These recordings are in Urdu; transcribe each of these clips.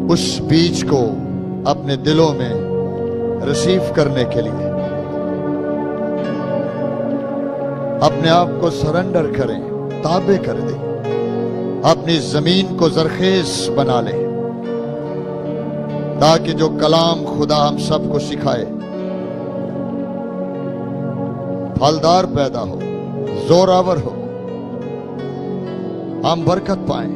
اس بیج کو اپنے دلوں میں ریسیو کرنے کے لیے اپنے آپ کو سرنڈر کریں، تابع کر دیں، اپنی زمین کو زرخیز بنا لیں، تاکہ جو کلام خدا ہم سب کو سکھائے پھلدار پیدا ہو، زوراور ہو، ہم برکت پائیں۔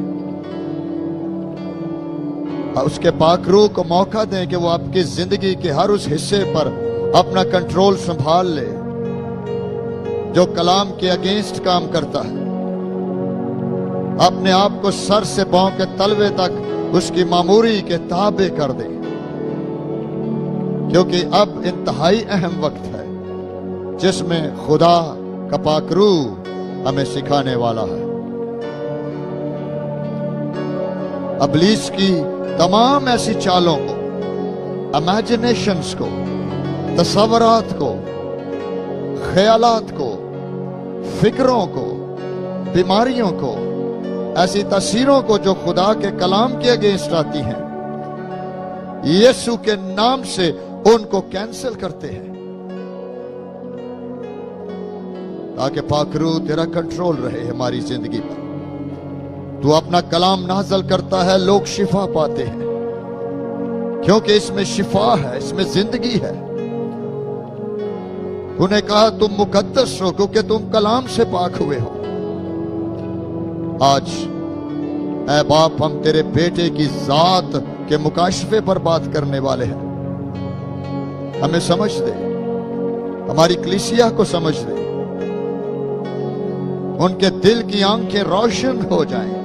اس کے پاک روح کو موقع دیں کہ وہ آپ کی زندگی کے ہر اس حصے پر اپنا کنٹرول سنبھال لے جو کلام کے اگینسٹ کام کرتا ہے۔ اپنے آپ کو سر سے پاؤں کے تلوے تک اس کی معموری کے تابع کر دیں، کیونکہ اب انتہائی اہم وقت ہے جس میں خدا کا پاک روح ہمیں سکھانے والا ہے۔ ابلیس کی تمام ایسی چالوں کو، امیجنیشنز کو، تصورات کو، خیالات کو، فکروں کو، بیماریوں کو، ایسی تاثیروں کو جو خدا کے کلام کے اگینسٹ آتی ہیں، یسوع کے نام سے ان کو کینسل کرتے ہیں، تاکہ پاک روح تیرا کنٹرول رہے ہماری زندگی پر۔ تو اپنا کلام نازل کرتا ہے، لوگ شفا پاتے ہیں، کیونکہ اس میں شفا ہے، اس میں زندگی ہے۔ تو نے کہا تم مقدس ہو کیونکہ تم کلام سے پاک ہوئے ہو۔ آج اے باپ، ہم تیرے بیٹے کی ذات کے مکاشفے پر بات کرنے والے ہیں۔ ہمیں سمجھ دے، ہماری کلیسیا کو سمجھ دے، ان کے دل کی آنکھیں روشن ہو جائیں،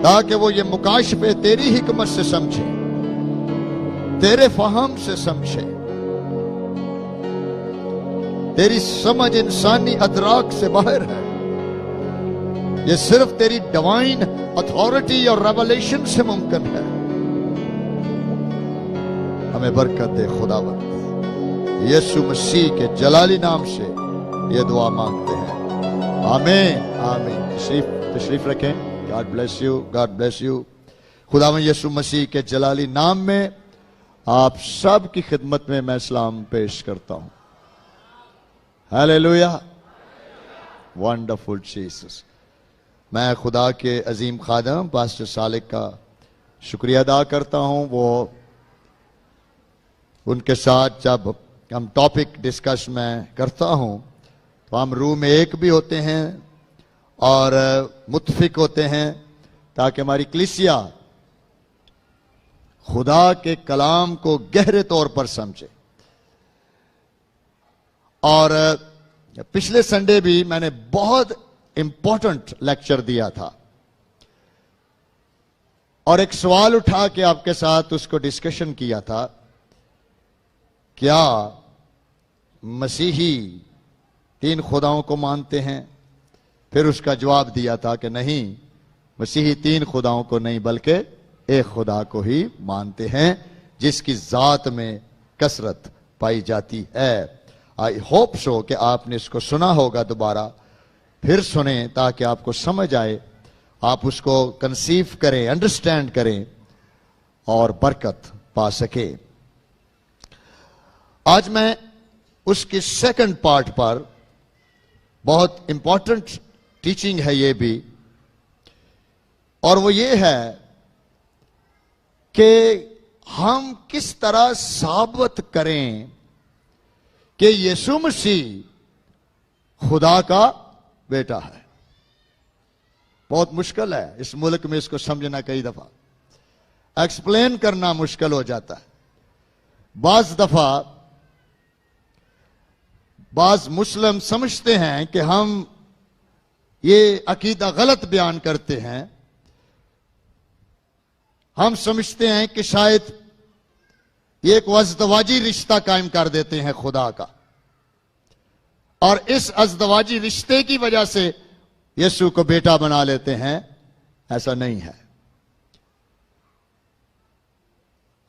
تاکہ وہ یہ مکاشفے تیری حکمت سے سمجھے، تیرے فہم سے سمجھے۔ تیری سمجھ انسانی ادراک سے باہر ہے، یہ صرف تیری ڈیوائن اتھارٹی اور ریولیشن سے ممکن ہے۔ ہمیں برکت دے خداوند، یسوع مسیح کے جلالی نام سے یہ دعا مانگتے ہیں، آمین آمین۔ تشریف رکھیں۔ God bless you, God bless you۔ خداوند یسوع مسیح کے جلالی نام میں آپ سب کی خدمت میں سلام پیش کرتا ہوں۔ Hallelujah, wonderful Jesus. میں خدا کے عظیم خادم پاسٹر صالح کا شکریہ ادا کرتا ہوں۔ وہ ان کے ساتھ جب ہم ٹاپک ڈسکس میں کرتا ہوں تو ہم روم میں ایک بھی ہوتے ہیں اور متفق ہوتے ہیں، تاکہ ہماری کلیسیا خدا کے کلام کو گہرے طور پر سمجھے۔ اور پچھلے سنڈے بھی میں نے بہت امپورٹنٹ لیکچر دیا تھا، اور ایک سوال اٹھا کے آپ کے ساتھ اس کو ڈسکشن کیا تھا، کیا مسیحی تین خداؤں کو مانتے ہیں؟ پھر اس کا جواب دیا تھا کہ نہیں، مسیحی تین خداؤں کو نہیں بلکہ ایک خدا کو ہی مانتے ہیں، جس کی ذات میں کثرت پائی جاتی ہے۔ آئی ہوپ سو کہ آپ نے اس کو سنا ہوگا، دوبارہ پھر سنیں تاکہ آپ کو سمجھ آئے، آپ اس کو کنسیو کریں، انڈرسٹینڈ کریں اور برکت پا سکے۔ آج میں اس کی سیکنڈ پارٹ پر، بہت امپورٹنٹ ٹیچنگ ہے یہ بھی، اور وہ یہ ہے کہ ہم کس طرح ثابت کریں کہ یسوع مسیح خدا کا بیٹا ہے۔ بہت مشکل ہے اس ملک میں اس کو سمجھنا، کئی دفعہ ایکسپلین کرنا مشکل ہو جاتا ہے۔ بعض دفعہ بعض مسلم سمجھتے ہیں کہ ہم یہ عقیدہ غلط بیان کرتے ہیں، ہم سمجھتے ہیں کہ شاید یہ ایک ازدواجی رشتہ قائم کر دیتے ہیں خدا کا، اور اس ازدواجی رشتے کی وجہ سے یسوع کو بیٹا بنا لیتے ہیں۔ ایسا نہیں ہے،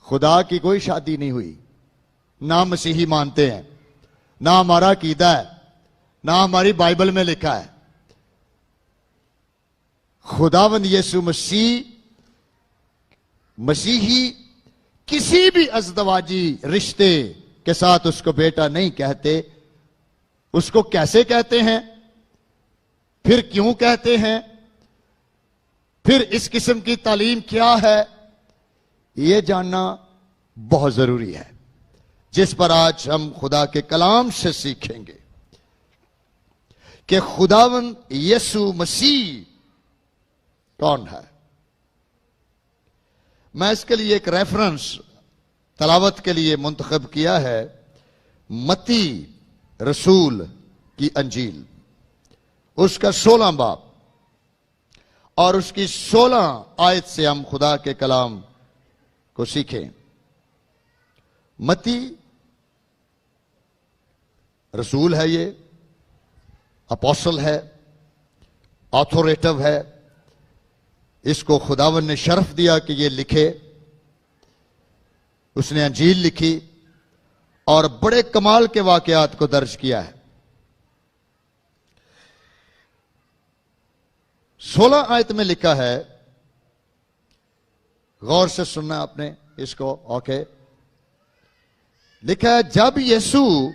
خدا کی کوئی شادی نہیں ہوئی، نہ مسیحی مانتے ہیں، نہ ہمارا عقیدہ ہے، نہ ہماری بائبل میں لکھا ہے۔ خداوند یسوع مسیح مسیحی کسی بھی ازدواجی رشتے کے ساتھ اس کو بیٹا نہیں کہتے. اس کو کیسے کہتے ہیں؟ پھر کیوں کہتے ہیں؟ پھر اس قسم کی تعلیم کیا ہے؟ یہ جاننا بہت ضروری ہے، جس پر آج ہم خدا کے کلام سے سیکھیں گے کہ خداوند یسوع مسیح کون ہے. میں اس کے لیے ایک ریفرنس تلاوت کے لیے منتخب کیا ہے، متی رسول کی انجیل، اس کا 16 باب اور اس کی 16 آیت سے ہم خدا کے کلام کو سیکھیں. متی رسول ہے، یہ اپوسل ہے، آتھوریٹو ہے. اس کو خداوند نے شرف دیا کہ یہ لکھے. اس نے انجیل لکھی اور بڑے کمال کے واقعات کو درج کیا ہے. 16 آیت میں لکھا ہے، غور سے سننا آپ نے اس کو. اوکے، لکھا ہے جب یسوع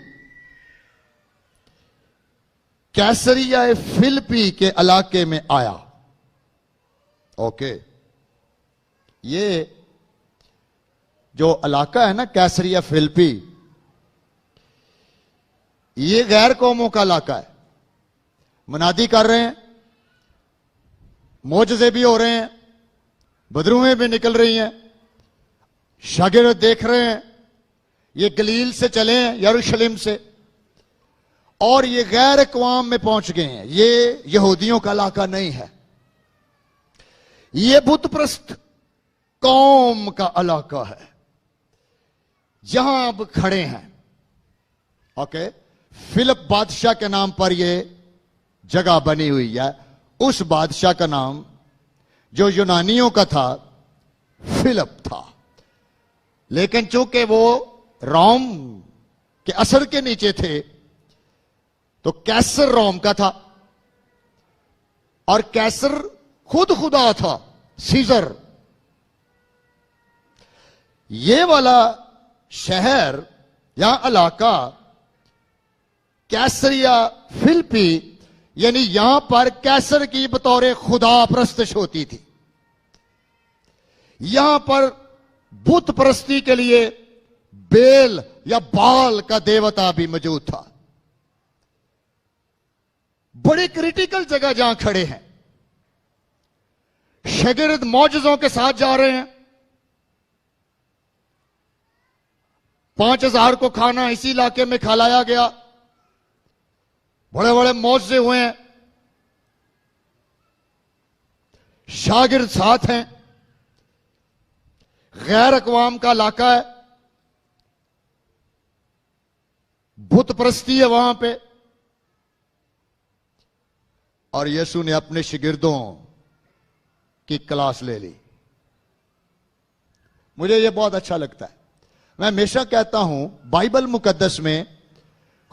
کیسریہ فلپی کے علاقے میں آیا. اوکے، یہ جو علاقہ ہے نا کیسریہ فلپی، یہ غیر قوموں کا علاقہ ہے. منادی کر رہے ہیں، معجزے بھی ہو رہے ہیں، بدروہیں بھی نکل رہی ہیں، شاگرد دیکھ رہے ہیں. یہ گلیل سے چلے ہیں، یروشلم سے، اور یہ غیر اقوام میں پہنچ گئے ہیں. یہ یہودیوں کا علاقہ نہیں ہے، یہ بت پرست قوم کا علاقہ ہے جہاں اب کھڑے ہیں. اوکے، فلپ بادشاہ کے نام پر یہ جگہ بنی ہوئی ہے. اس بادشاہ کا نام جو یونانیوں کا تھا فلپ تھا، لیکن چونکہ وہ روم کے اثر کے نیچے تھے تو کیسر روم کا تھا، اور کیسر خود خدا تھا، سیزر. یہ والا شہر یا علاقہ کیسریہ فلپی، یعنی یہاں پر کیسر کی بطور خدا پرستش ہوتی تھی. یہاں پر بت پرستی کے لیے بیل یا بال کا دیوتا بھی موجود تھا. بڑی کریٹیکل جگہ جہاں کھڑے ہیں. شاگرد معجزوں کے ساتھ جا رہے ہیں. 5000 کو کھانا اسی علاقے میں کھلایا گیا. بڑے بڑے معجزے ہوئے ہیں. شاگرد ساتھ ہیں. غیر اقوام کا علاقہ ہے، بت پرستی ہے وہاں پہ. اور یسوع نے اپنے شاگردوں کی کلاس لے لی. مجھے یہ بہت اچھا لگتا ہے. میں ہمیشہ کہتا ہوں بائبل مقدس میں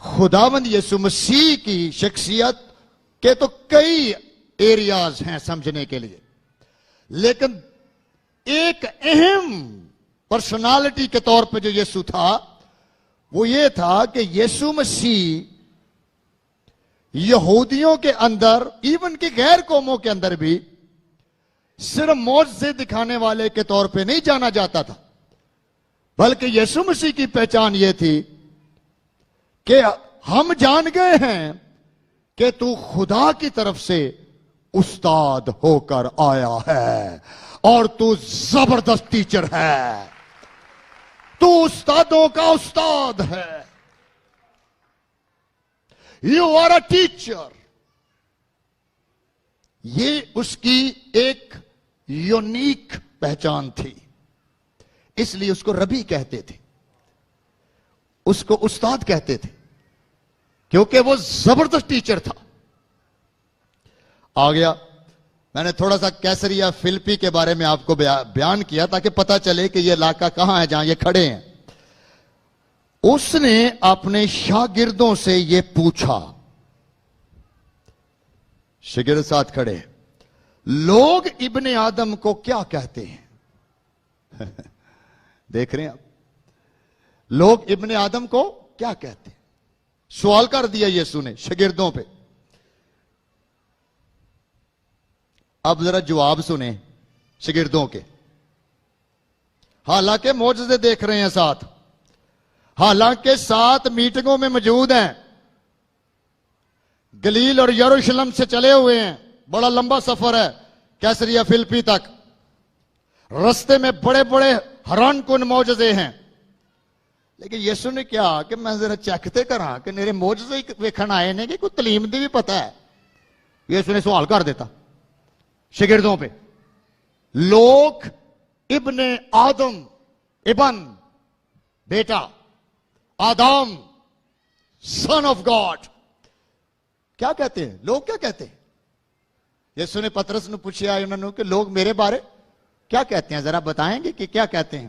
خداوند یسوع مسیح کی شخصیت کے تو کئی ایریاز ہیں سمجھنے کے لیے، لیکن ایک اہم پرسنالٹی کے طور پہ جو یسوع تھا وہ یہ تھا کہ یسوع مسیح یہودیوں کے اندر، ایون کہ غیر قوموں کے اندر بھی صرف معجزے دکھانے والے کے طور پہ نہیں جانا جاتا تھا، بلکہ یسوع مسیح کی پہچان یہ تھی کہ ہم جان گئے ہیں کہ تو خدا کی طرف سے استاد ہو کر آیا ہے اور تو زبردست ٹیچر ہے، تو استادوں کا استاد ہے. You are a teacher. یہ اس کی ایک یونیک پہچان تھی، اس لیے اس کو ربی کہتے تھے، اس کو استاد کہتے تھے، کیونکہ وہ زبردست ٹیچر تھا. آ گیا. میں نے تھوڑا سا کیسریہ فلپی کے بارے میں آپ کو بیان کیا تاکہ پتا چلے کہ یہ علاقہ کہاں ہے جہاں یہ کھڑے ہیں. اس نے اپنے شاگردوں سے یہ پوچھا، شاگرد ساتھ کھڑے، لوگ ابن آدم کو کیا کہتے ہیں؟ دیکھ رہے ہیں آپ لوگ ابن آدم کو کیا کہتے ہیں؟ سوال کر دیا یسو نے شاگردوں پہ. اب ذرا جواب سنیں شاگردوں کے. حالانکہ معجزے دیکھ رہے ہیں ساتھ، حالانکہ ساتھ میٹنگوں میں موجود ہیں، گلیل اور یروشلم سے چلے ہوئے ہیں، بڑا لمبا سفر ہے کیسریہ فلپی تک، رستے میں بڑے بڑے حیران کن معجزے ہیں. لیکن یسو نے کیا کہ میں ذرا چیکتے کراں کہ میرے معجزے ویکھن آئے نے کہ کوئی تعلیم دی بھی پتہ ہے. یسو نے سوال کر دیتا شاگردوں پہ. لوگ ابن آدم، ابن بیٹا، آدم سن آف گاڈ کیا کہتے ہیں؟ لوگ کیا کہتے ہیں؟ یسو نے پترس نے پوچھا انہوں نے کہ لوگ میرے بارے کیا کہتے ہیں؟ ذرا بتائیں گے کہ کیا کہتے ہیں؟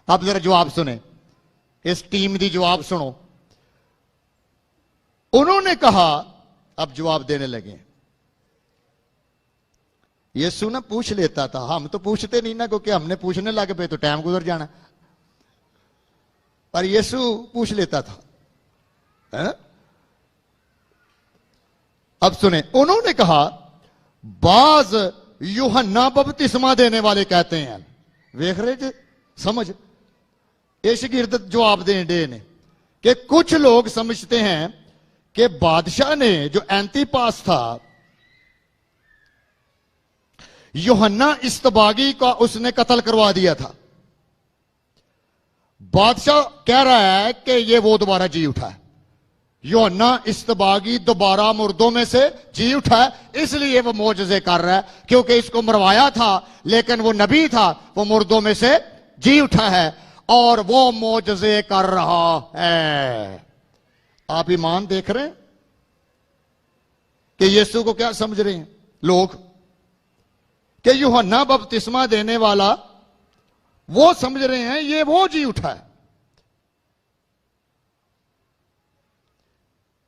اب ذرا جواب سنیں، اس ٹیم دی جواب سنو. انہوں نے کہا، اب جواب دینے لگے. یسوع نہ پوچھ لیتا تھا، ہم تو پوچھتے نہیں نا، کیونکہ ہم نے پوچھنے لگ پہ تو ٹائم گزر جانا. پر یسوع پوچھ لیتا تھا. اب سنیں، انہوں نے کہا بعض یوحنا بپتسمہ دینے والے کہتے ہیں. ویکھ رہے تھے سمجھ اے شاگرد جواب دیں ڈے نے کہ کچھ لوگ سمجھتے ہیں کہ بادشاہ نے جو اینتی پاس تھا یوحنا استباغی کا اس نے قتل کروا دیا تھا. بادشاہ کہہ رہا ہے کہ یہ وہ دوبارہ جی اٹھا ہے. یوحنا استباغی دوبارہ مردوں میں سے جی اٹھا ہے، اس لیے وہ معجزے کر رہا ہے، کیونکہ اس کو مروایا تھا لیکن وہ نبی تھا، وہ مردوں میں سے جی اٹھا ہے اور وہ معجزے کر رہا ہے. آپ ایمان دیکھ رہے ہیں کہ یسوع کو کیا سمجھ رہے ہیں لوگ؟ کہ یوحنا بپتسمہ دینے والا وہ سمجھ رہے ہیں یہ وہ جی اٹھا ہے.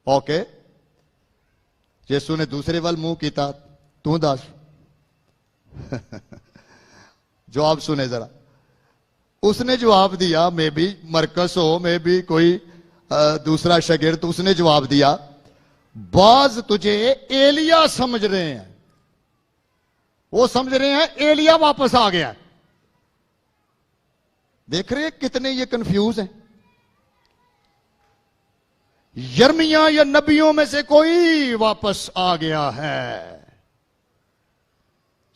اوکے، یسوع نے دوسرے وال منہ کیتا، تو دس. جواب سنے ذرا. اس نے جواب دیا، میں بھی مرکز ہو، میں بھی کوئی دوسرا شاگرد، اس نے جواب دیا بعض تجھے ایلیا سمجھ رہے ہیں. وہ سمجھ رہے ہیں ایلیا واپس آ گیا. دیکھ رہے ہیں کتنے یہ کنفیوز ہیں. یرمیہ یا نبیوں میں سے کوئی واپس آ گیا ہے.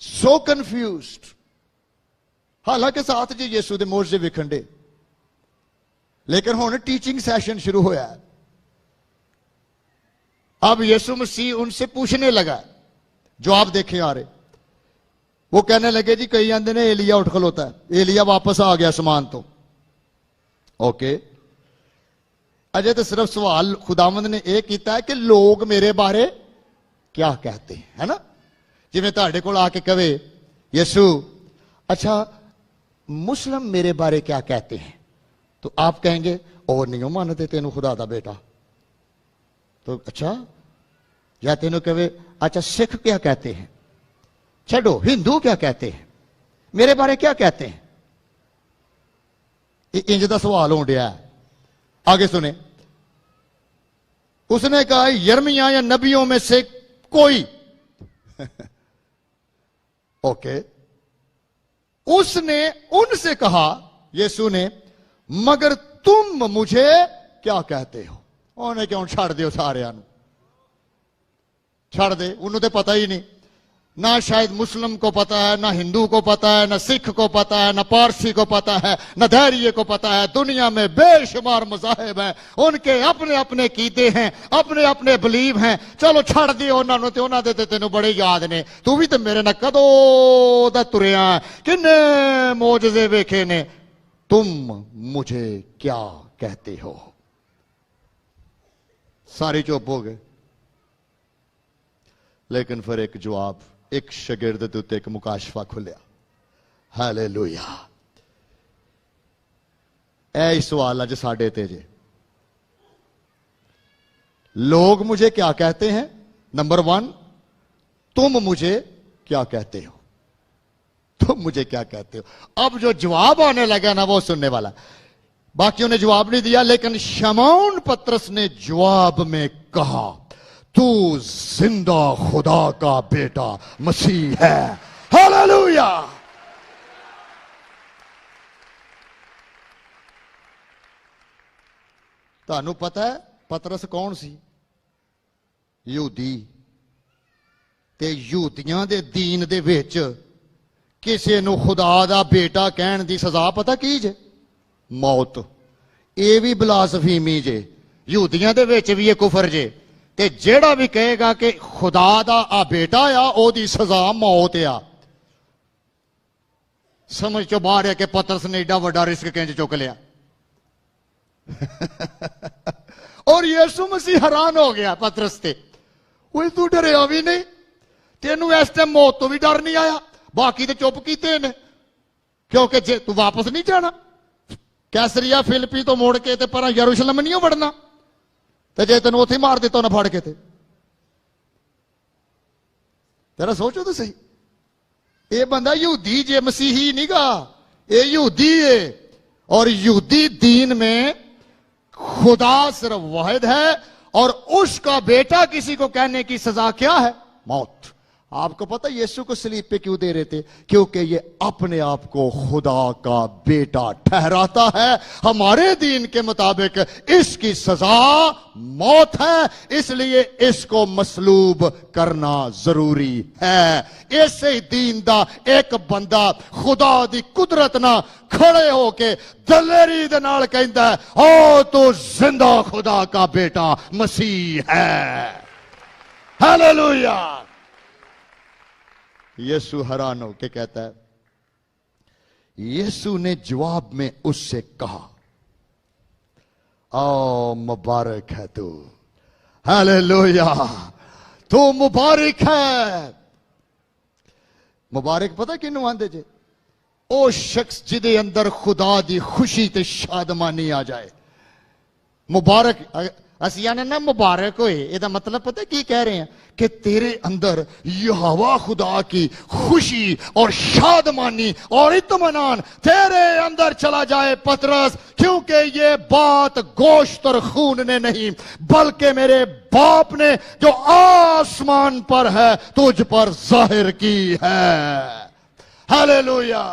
سو کنفیوزڈ. حالانکہ ساتھ جی یسوع دے معجزے وکھنڈے، لیکن ہن ٹیچنگ سیشن شروع ہویا ہے. اب یسوع مسیح ان سے پوچھنے لگا، جواب دیکھیں آ رہے. وہ کہنے لگے جی کئی آندے نے ایلیا اٹھ کھلوتا ہے، ایلیا واپس آ گیا سمان تو. اوکے، اجے تو صرف سوال خداوند نے ایک کیتا ہے کہ لوگ میرے بارے کیا کہتے ہیں، ہے نا؟ جی میں تہاڈے کول آ کے کہے یسوع اچھا مسلم میرے بارے کیا کہتے ہیں، تو آپ کہیں گے او نہیں مانتے تینوں خدا دا بیٹا. تو اچھا، یا تینوں کہے اچھا سکھ کیا کہتے ہیں، چھڈو ہندو کیا کہتے ہیں، میرے بارے کیا کہتے ہیں. انج دا سوال ہون ڈیا ہے. آگے سنیں، اس نے کہا یرمیہ یا نبیوں میں سے کوئی. اوکے، اس نے ان سے کہا یسوع نے مگر تم مجھے کیا کہتے ہو. انہیں کیوں چھڑ دیو سارے انو چھڑ دے، انہوں تے پتہ ہی نہیں. نہ شاید مسلم کو پتا ہے، نہ ہندو کو پتا ہے، نہ سکھ کو پتا ہے، نہ پارسی کو پتا ہے، نہ دھیریے کو پتا ہے. دنیا میں بے شمار مذاہب ہیں، ان کے اپنے اپنے قیدے ہیں، اپنے اپنے بلیو ہیں. چلو چھڑ دی انہوں تے انہوں دے تینوں بڑے یاد نے. تو بھی تو میرے نہ کدو دا تریا کنے معجزے ویکھے نے. تم مجھے کیا کہتے ہو؟ ساری چپ ہو گئے. لیکن پھر ایک جواب، ایک شاگرد دے تے ایک مکاشفہ کھلیا. ہالےلویا. اے سوال اج ساڈے تے جے. لوگ مجھے کیا کہتے ہیں؟ نمبر 1، تم مجھے کیا کہتے ہو؟ تم مجھے کیا کہتے ہو؟ اب جو جواب آنے لگا نا وہ سننے والا. باقیوں نے جواب نہیں دیا، لیکن شمعون پطرس نے جواب میں کہا تو زندہ خدا کا بیٹا مسیح ہے. ہاللویا. تانوں پتہ ہے پطرس کون سی؟ یہودی. تے یہودیاں دے دین دے وچ کسے نو خدا دا بیٹا کہن دی سزا پتہ کی جے؟ موت. اے بھی بلاسفیمی جے، یہودیاں دے وچ بھی یہ کفر جے. تے جیڑا بھی کہے گا کہ خدا دا آ بیٹا آ، او دی سزا موت آ. سمجھ چو باہر ہے کہ پطرس نے ایڈا وڈا رسک کینج چک لیا. اور یسوع مسیح حیران ہو گیا پطرس تے. وہ تو ڈریا بھی نہیں؟ تینوں اس ٹائم موت تو بھی ڈر نہیں آیا؟ باقی تے چپ کیتے نے، کیونکہ جے تو واپس نہیں جانا کیسریا فلپی تو موڑ کے تے پر یروشلم نہیں وڑنا، تے جے تینوں اوتھے مار دیتا انہیں پھڑ کے تے. تیرا سوچو تو صحیح. اے بندہ یہودی جے، مسیحی نہیں گا، اے یہودی ہے. اور یہودی دین میں خدا صرف واحد ہے، اور اس کا بیٹا کسی کو کہنے کی سزا کیا ہے؟ موت. آپ کو پتہ یسوع کو صلیب پہ کیوں دے رہے تھے؟ کیونکہ یہ اپنے آپ کو خدا کا بیٹا ٹھہراتا ہے. ہمارے دین کے مطابق اس کی سزا موت ہے، اس لیے اس کو مصلوب کرنا ضروری ہے. اسی دین دا ایک بندہ خدا دی قدرت نہ کھڑے ہو کے دلیری دے نال کہندا ہے او تو زندہ خدا کا بیٹا مسیح ہے. ہاللویا. یسوع حیران ہو کے کہتا ہے، یسوع نے جواب میں اس سے کہا او مبارک ہے تو. ہاللویا. تو مبارک ہے. مبارک پتہ کینوں آندے جے؟ او شخص جدے اندر خدا دی خوشی تے شادمانی آ جائے. مبارک اسی آنے نا مبارک ہوئے، یہ مطلب پتہ کی کہہ رہے ہیں کہ تیرے اندر یہوہ خدا کی خوشی اور شادمانی اور اطمینان تیرے اندر چلا جائے پطرس، کیونکہ یہ بات گوشت اور خون نے نہیں بلکہ میرے باپ نے جو آسمان پر ہے تجھ پر ظاہر کی ہے. ہاللویا.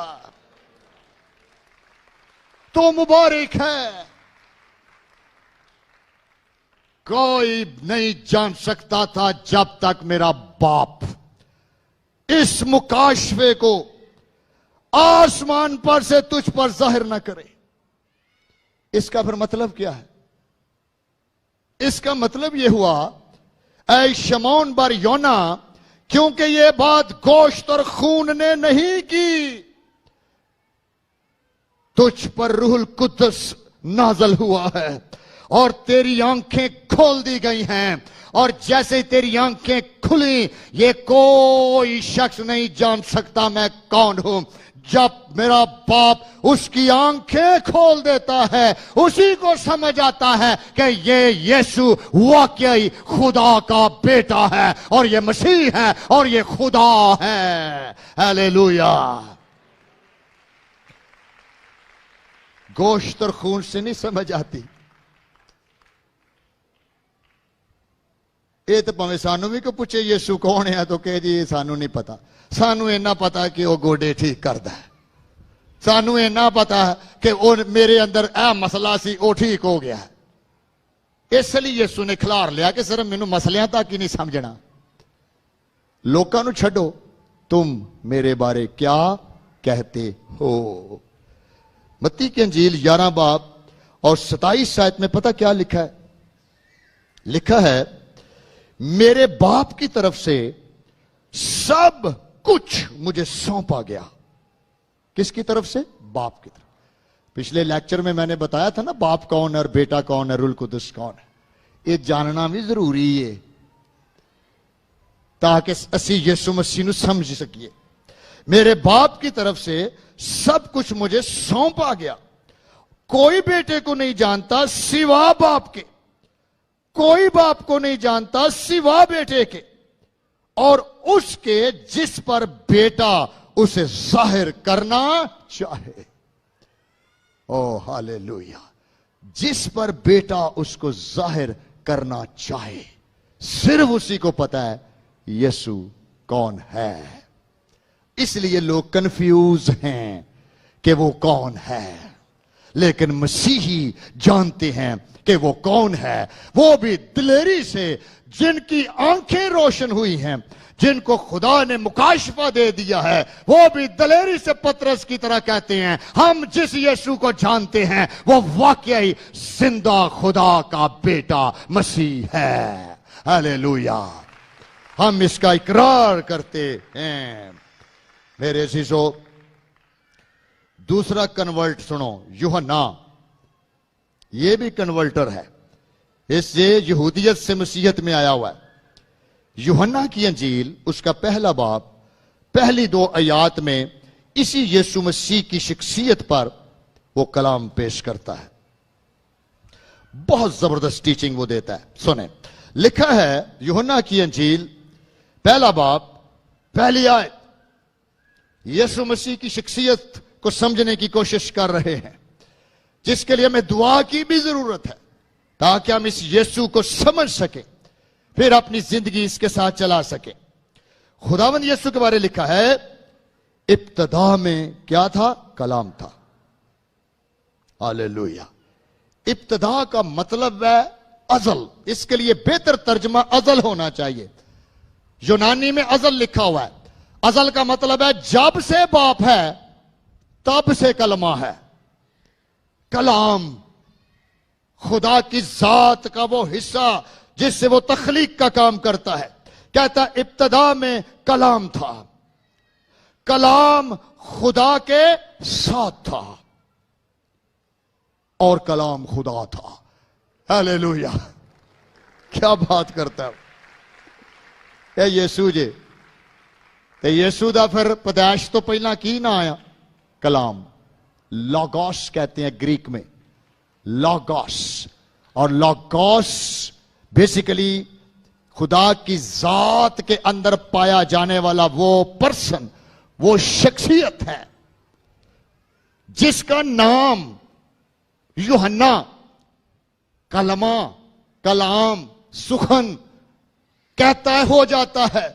تو مبارک ہے. کوئی نہیں جان سکتا تھا جب تک میرا باپ اس مکاشفے کو آسمان پر سے تجھ پر ظاہر نہ کرے. اس کا پھر مطلب کیا ہے؟ اس کا مطلب یہ ہوا اے شمعون بر یونا، کیونکہ یہ بات گوشت اور خون نے نہیں کی، تجھ پر روح القدس نازل ہوا ہے اور تیری آنکھیں کھول دی گئی ہیں. اور جیسے تیری آنکھیں کھلی، یہ کوئی شخص نہیں جان سکتا میں کون ہوں. جب میرا باپ اس کی آنکھیں کھول دیتا ہے اسی کو سمجھ آتا ہے کہ یہ یسوع واقعی خدا کا بیٹا ہے اور یہ مسیح ہے اور یہ خدا ہے. ہاللویا. گوشت اور خون سے نہیں سمجھ آتی. یہ تو پاویں سانو بھی کو پوچھے یسوع کون ہے تو کہہ جی سانو نہیں پتا. سانو اینا پتا کہ وہ گوڈے ٹھیک کردا ہے. سانو اینا پتا کہ وہ میرے اندر اے مسئلہ سی وہ ٹھیک ہو گیا ہے. اس لیے یسوع نے کھلار لیا کہ صرف مینوں مسئلیاں تک ہی نہیں سمجھنا. لوکاں نو چھڈو تم میرے بارے کیا کہتے ہو. متی کی انجیل 11 باب اور 27 آیت میں پتہ کیا لکھا ہے؟ لکھا ہے میرے باپ کی طرف سے سب کچھ مجھے سونپا گیا. کس کی طرف سے؟ باپ کی طرف. پچھلے لیکچر میں نے بتایا تھا نا باپ کون ہے اور بیٹا کون ہے، روح القدس کون ہے. یہ جاننا بھی ضروری ہے تاکہ اسی یسوع مسیح نو سمجھ سکیے. میرے باپ کی طرف سے سب کچھ مجھے سونپا گیا. کوئی بیٹے کو نہیں جانتا سوا باپ کے، کوئی باپ کو نہیں جانتا سوا بیٹے کے، اور اس کے جس پر بیٹا اسے ظاہر کرنا چاہے. او ہالےلویا. جس پر بیٹا اس کو ظاہر کرنا چاہے, صرف اسی کو پتا ہے یسوع کون ہے. اس لیے لوگ کنفیوز ہیں کہ وہ کون ہے, لیکن مسیحی جانتے ہیں کہ وہ کون ہے. وہ بھی دلیری سے, جن کی آنکھیں روشن ہوئی ہیں, جن کو خدا نے مکاشفہ دے دیا ہے, وہ بھی دلیری سے پطرس کی طرح کہتے ہیں ہم جس یسوع کو جانتے ہیں وہ واقعی زندہ خدا کا بیٹا مسیح ہے. ہالےلویا. ہم اس کا اقرار کرتے ہیں. میرے عزیزو, دوسرا کنورٹ سنو, یوحنا. یہ بھی کنورٹر ہے, اس سے یہودیت سے مسیحیت میں آیا ہوا ہے. یوحنا کی انجیل اس کا پہلا باب پہلی 2 آیات میں اسی یسوع مسیح کی شخصیت پر وہ کلام پیش کرتا ہے. بہت زبردست ٹیچنگ وہ دیتا ہے. سنیں, لکھا ہے یوحنا کی انجیل پہلا باب پہلی آیت. یسوع مسیح کی شخصیت کو سمجھنے کی کوشش کر رہے ہیں, جس کے لیے ہمیں دعا کی بھی ضرورت ہے تاکہ ہم اس یسوع کو سمجھ سکیں, پھر اپنی زندگی اس کے ساتھ چلا سکیں. خداوند یسوع کے بارے لکھا ہے ابتدا میں کیا تھا؟ کلام تھا. ہالےلویا. ابتدا کا مطلب ہے ازل. اس کے لیے بہتر ترجمہ ازل ہونا چاہیے. یونانی میں ازل لکھا ہوا ہے. ازل کا مطلب ہے جب سے باپ ہے تب سے کلمہ ہے. کلام خدا کی ذات کا وہ حصہ جس سے وہ تخلیق کا کام کرتا ہے. کہتا ابتدا میں کلام تھا, کلام خدا کے ساتھ تھا اور کلام خدا تھا. ہالےلویا. کیا بات کرتا ہے اے یسوع جی. تے یسوع دا پھر پیدائش تو پہلا کی نہ آیا؟ کلام. لاگوس کہتے ہیں گریک میں, لاگوس. اور لاگوس بیسیکلی خدا کی ذات کے اندر پایا جانے والا وہ پرسن, وہ شخصیت ہے جس کا نام یوحنا, کلمہ, کلام, سخن کہتا ہے ہو جاتا ہے.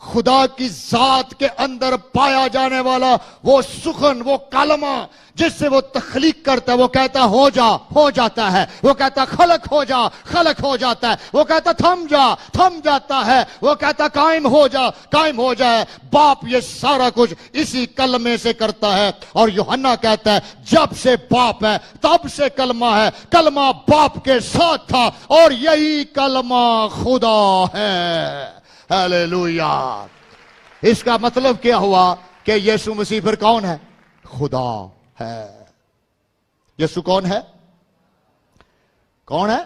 خدا کی ذات کے اندر پایا جانے والا وہ سخن, وہ کلمہ جس سے وہ تخلیق کرتا ہے, وہ کہتا ہو جا, ہو جاتا ہے. وہ کہتا خلق ہو جا, خلق ہو جاتا ہے. وہ کہتا تھم جا, تھم جاتا ہے. وہ کہتا قائم ہو جا, قائم ہو جائے. باپ یہ سارا کچھ اسی کلمے سے کرتا ہے. اور یوحنا کہتا ہے جب سے باپ ہے تب سے کلمہ ہے, کلمہ باپ کے ساتھ تھا اور یہی کلمہ خدا ہے. ہالےلویا. اس کا مطلب کیا ہوا کہ یسوع مسیح پھر کون ہے؟ خدا ہے. یسوع کون ہے؟ کون ہے؟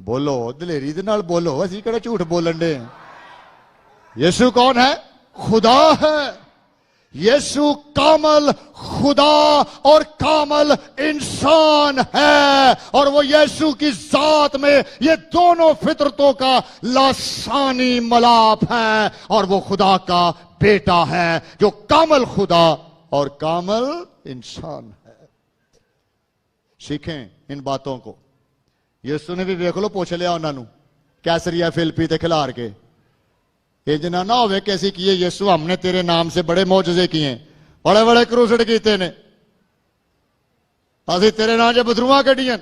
بولو دلیری دے نال بولو, اسی کڑے جھوٹ بولن دے. یسوع کون ہے؟ خدا ہے. یسوع کامل خدا اور کامل انسان ہے, اور وہ یسوع کی ذات میں یہ دونوں فطرتوں کا لاسانی ملاپ ہے, اور وہ خدا کا بیٹا ہے جو کامل خدا اور کامل انسان ہے. سیکھیں ان باتوں کو. یسوع نے بھی دیکھ لو پوچھ لیا انہوں نے کیسریا فلپی تے کھلار کے, یہ جنا نہ ہوئے کیسی کیے یسوع ہم نے تیرے نام سے بڑے معجزے کیے, بڑے بڑے کروسڈ کیتے نے, اسی تیرے نام سے بدروہاں کڈیاں.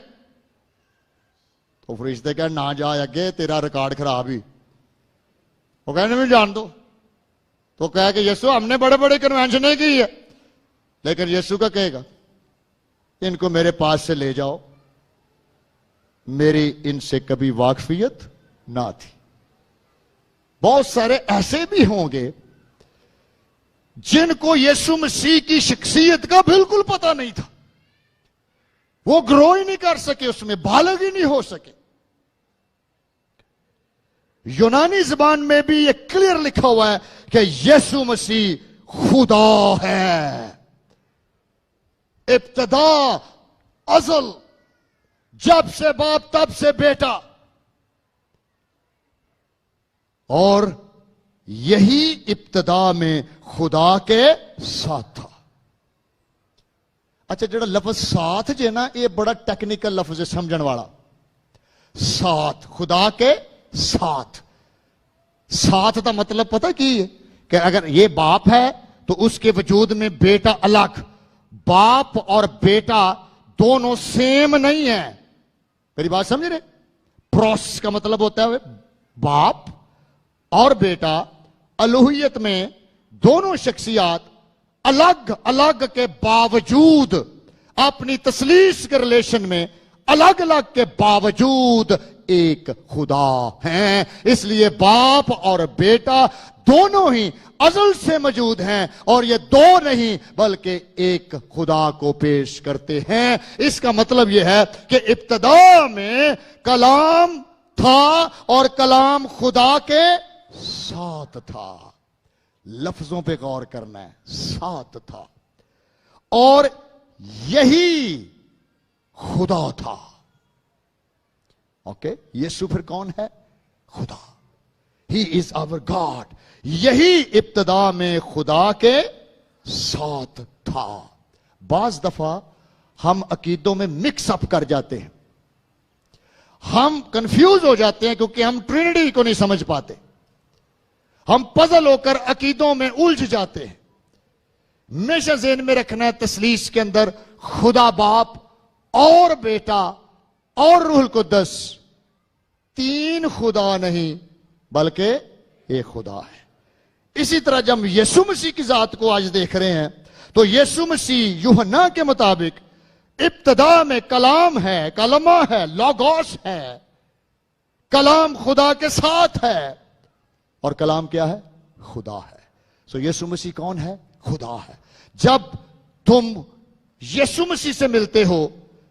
تو فرشتے کہے نہ جا اگے, تیرا ریکارڈ خراب ہی. وہ کہنے بھی جان دو. تو کہے کہ یسوع ہم نے بڑے بڑے کنونشنیں کی ہے, لیکن یسوع کا کہے گا ان کو میرے پاس سے لے جاؤ, میری ان سے کبھی واقفیت نہ تھی. بہت سارے ایسے بھی ہوں گے جن کو یسوع مسیح کی شخصیت کا بالکل پتہ نہیں تھا, وہ گرو ہی نہیں کر سکے, اس میں بالغ ہی نہیں ہو سکے. یونانی زبان میں بھی یہ کلیئر لکھا ہوا ہے کہ یسوع مسیح خدا ہے. ابتدا, ازل, جب سے باپ تب سے بیٹا. اور یہی ابتدا میں خدا کے ساتھ تھا. اچھا جڑا لفظ ساتھ جو ہے نا یہ بڑا ٹیکنیکل لفظ ہے سمجھن والا. ساتھ, خدا کے ساتھ. ساتھ کا مطلب پتہ کی ہے کہ اگر یہ باپ ہے تو اس کے وجود میں بیٹا الگ. باپ اور بیٹا دونوں سیم نہیں ہیں. میری بات سمجھ رہے؟ پروس کا مطلب ہوتا ہے باپ اور بیٹا الوہیت میں دونوں شخصیات الگ الگ کے باوجود اپنی تثلیث کے ریلیشن میں الگ الگ کے باوجود ایک خدا ہیں. اس لیے باپ اور بیٹا دونوں ہی ازل سے موجود ہیں اور یہ دو نہیں بلکہ ایک خدا کو پیش کرتے ہیں. اس کا مطلب یہ ہے کہ ابتدا میں کلام تھا اور کلام خدا کے ساتھ تھا. لفظوں پہ غور کرنا ہے. ساتھ تھا اور یہی خدا تھا. اوکے, یسوع پھر کون ہے؟ خدا. ہی از آور گاڈ. یہی ابتدا میں خدا کے ساتھ تھا. بعض دفعہ ہم عقیدوں میں مکس اپ کر جاتے ہیں, ہم کنفیوز ہو جاتے ہیں کیونکہ ہم ٹرینیٹی کو نہیں سمجھ پاتے. ہم پزل ہو کر عقیدوں میں الجھ جاتے ہیں. ہمیشہ ذہن میں رکھنا ہے تثلیث کے اندر خدا باپ اور بیٹا اور روح القدس تین خدا نہیں بلکہ ایک خدا ہے. اسی طرح جب ہم یسوع مسیح کی ذات کو آج دیکھ رہے ہیں تو یسوع مسیح یوحنا کے مطابق ابتدا میں کلام ہے, کلمہ ہے, لوگوس ہے. کلام خدا کے ساتھ ہے اور کلام کیا ہے؟ خدا ہے. سو یسوع مسیح کون ہے؟ خدا ہے. جب تم یسوع مسیح سے ملتے ہو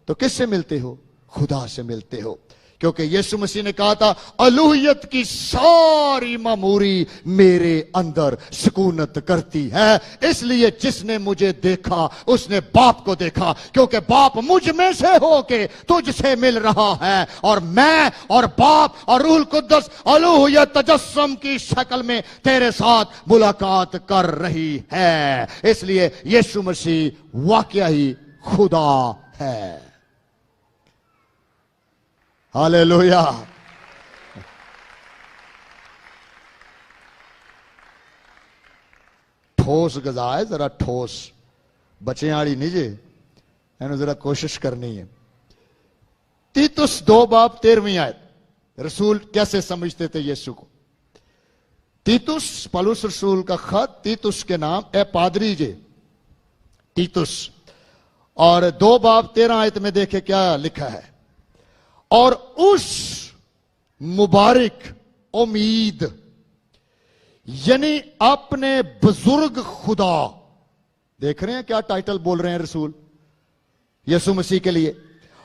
تو کس سے ملتے ہو؟ خدا سے ملتے ہو. کیونکہ یسوع مسیح نے کہا تھا الوہیت کی ساری معموری میرے اندر سکونت کرتی ہے. اس لیے جس نے مجھے دیکھا اس نے باپ کو دیکھا, کیونکہ باپ مجھ میں سے ہو کے تجھ سے مل رہا ہے اور میں اور باپ اور روح القدس الوہیت تجسم کی شکل میں تیرے ساتھ ملاقات کر رہی ہے. اس لیے یسوع مسیح واقعہ ہی خدا ہے. ہاللویا. ٹھوس غذا ہے, ذرا ٹھوس بچے والی نہیں جی, اینو ذرا کوشش کرنی ہے. تیتس 2:13 آیت. رسول کیسے سمجھتے تھے یسوع کو؟ تیتس پولس رسول کا خط, تیتس کے نام اے پادری جے تیتس, اور 2:13 آیت میں دیکھے کیا لکھا ہے. اور اس مبارک امید یعنی اپنے بزرگ خدا, دیکھ رہے ہیں کیا ٹائٹل بول رہے ہیں رسول یسوع مسیح کے لیے,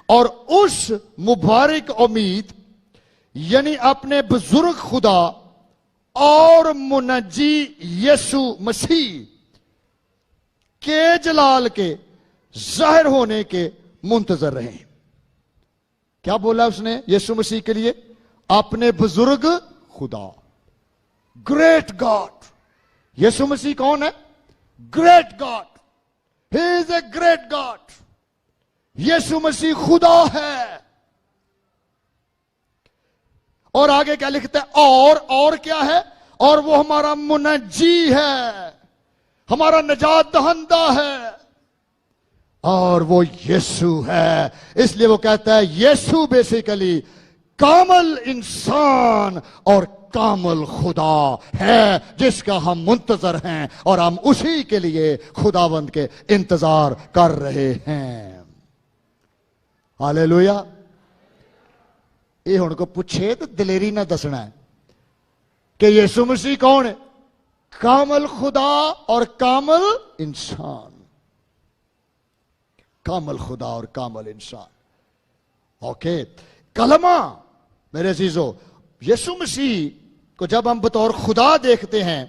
اور اس مبارک امید یعنی اپنے بزرگ خدا اور منجی یسوع مسیح کے جلال کے ظاہر ہونے کے منتظر رہیں. کیا بولا اس نے یسوع مسیح کے لیے؟ اپنے بزرگ خدا, گریٹ گاڈ. یسوع مسیح کون ہے؟ Great God. He is a great God. یسوع مسیح خدا ہے. اور آگے کیا لکھتا ہے؟ اور کیا ہے؟ اور وہ ہمارا منجی ہے, ہمارا نجات دہندہ ہے, اور وہ یسوع ہے. اس لیے وہ کہتا ہے یسوع بیسیکلی کامل انسان اور کامل خدا ہے جس کا ہم منتظر ہیں اور ہم اسی کے لیے خداوند کے انتظار کر رہے ہیں. ہاللویا. یہ ہن کو پوچھے تو دلیری نہ دسنا ہے کہ یسوع مسیح کون ہے؟ کامل خدا اور کامل انسان. کامل خدا اور کامل انسان. اوکے. کلمہ میرے عزیزو, یسوع مسیح کو جب ہم بطور خدا دیکھتے ہیں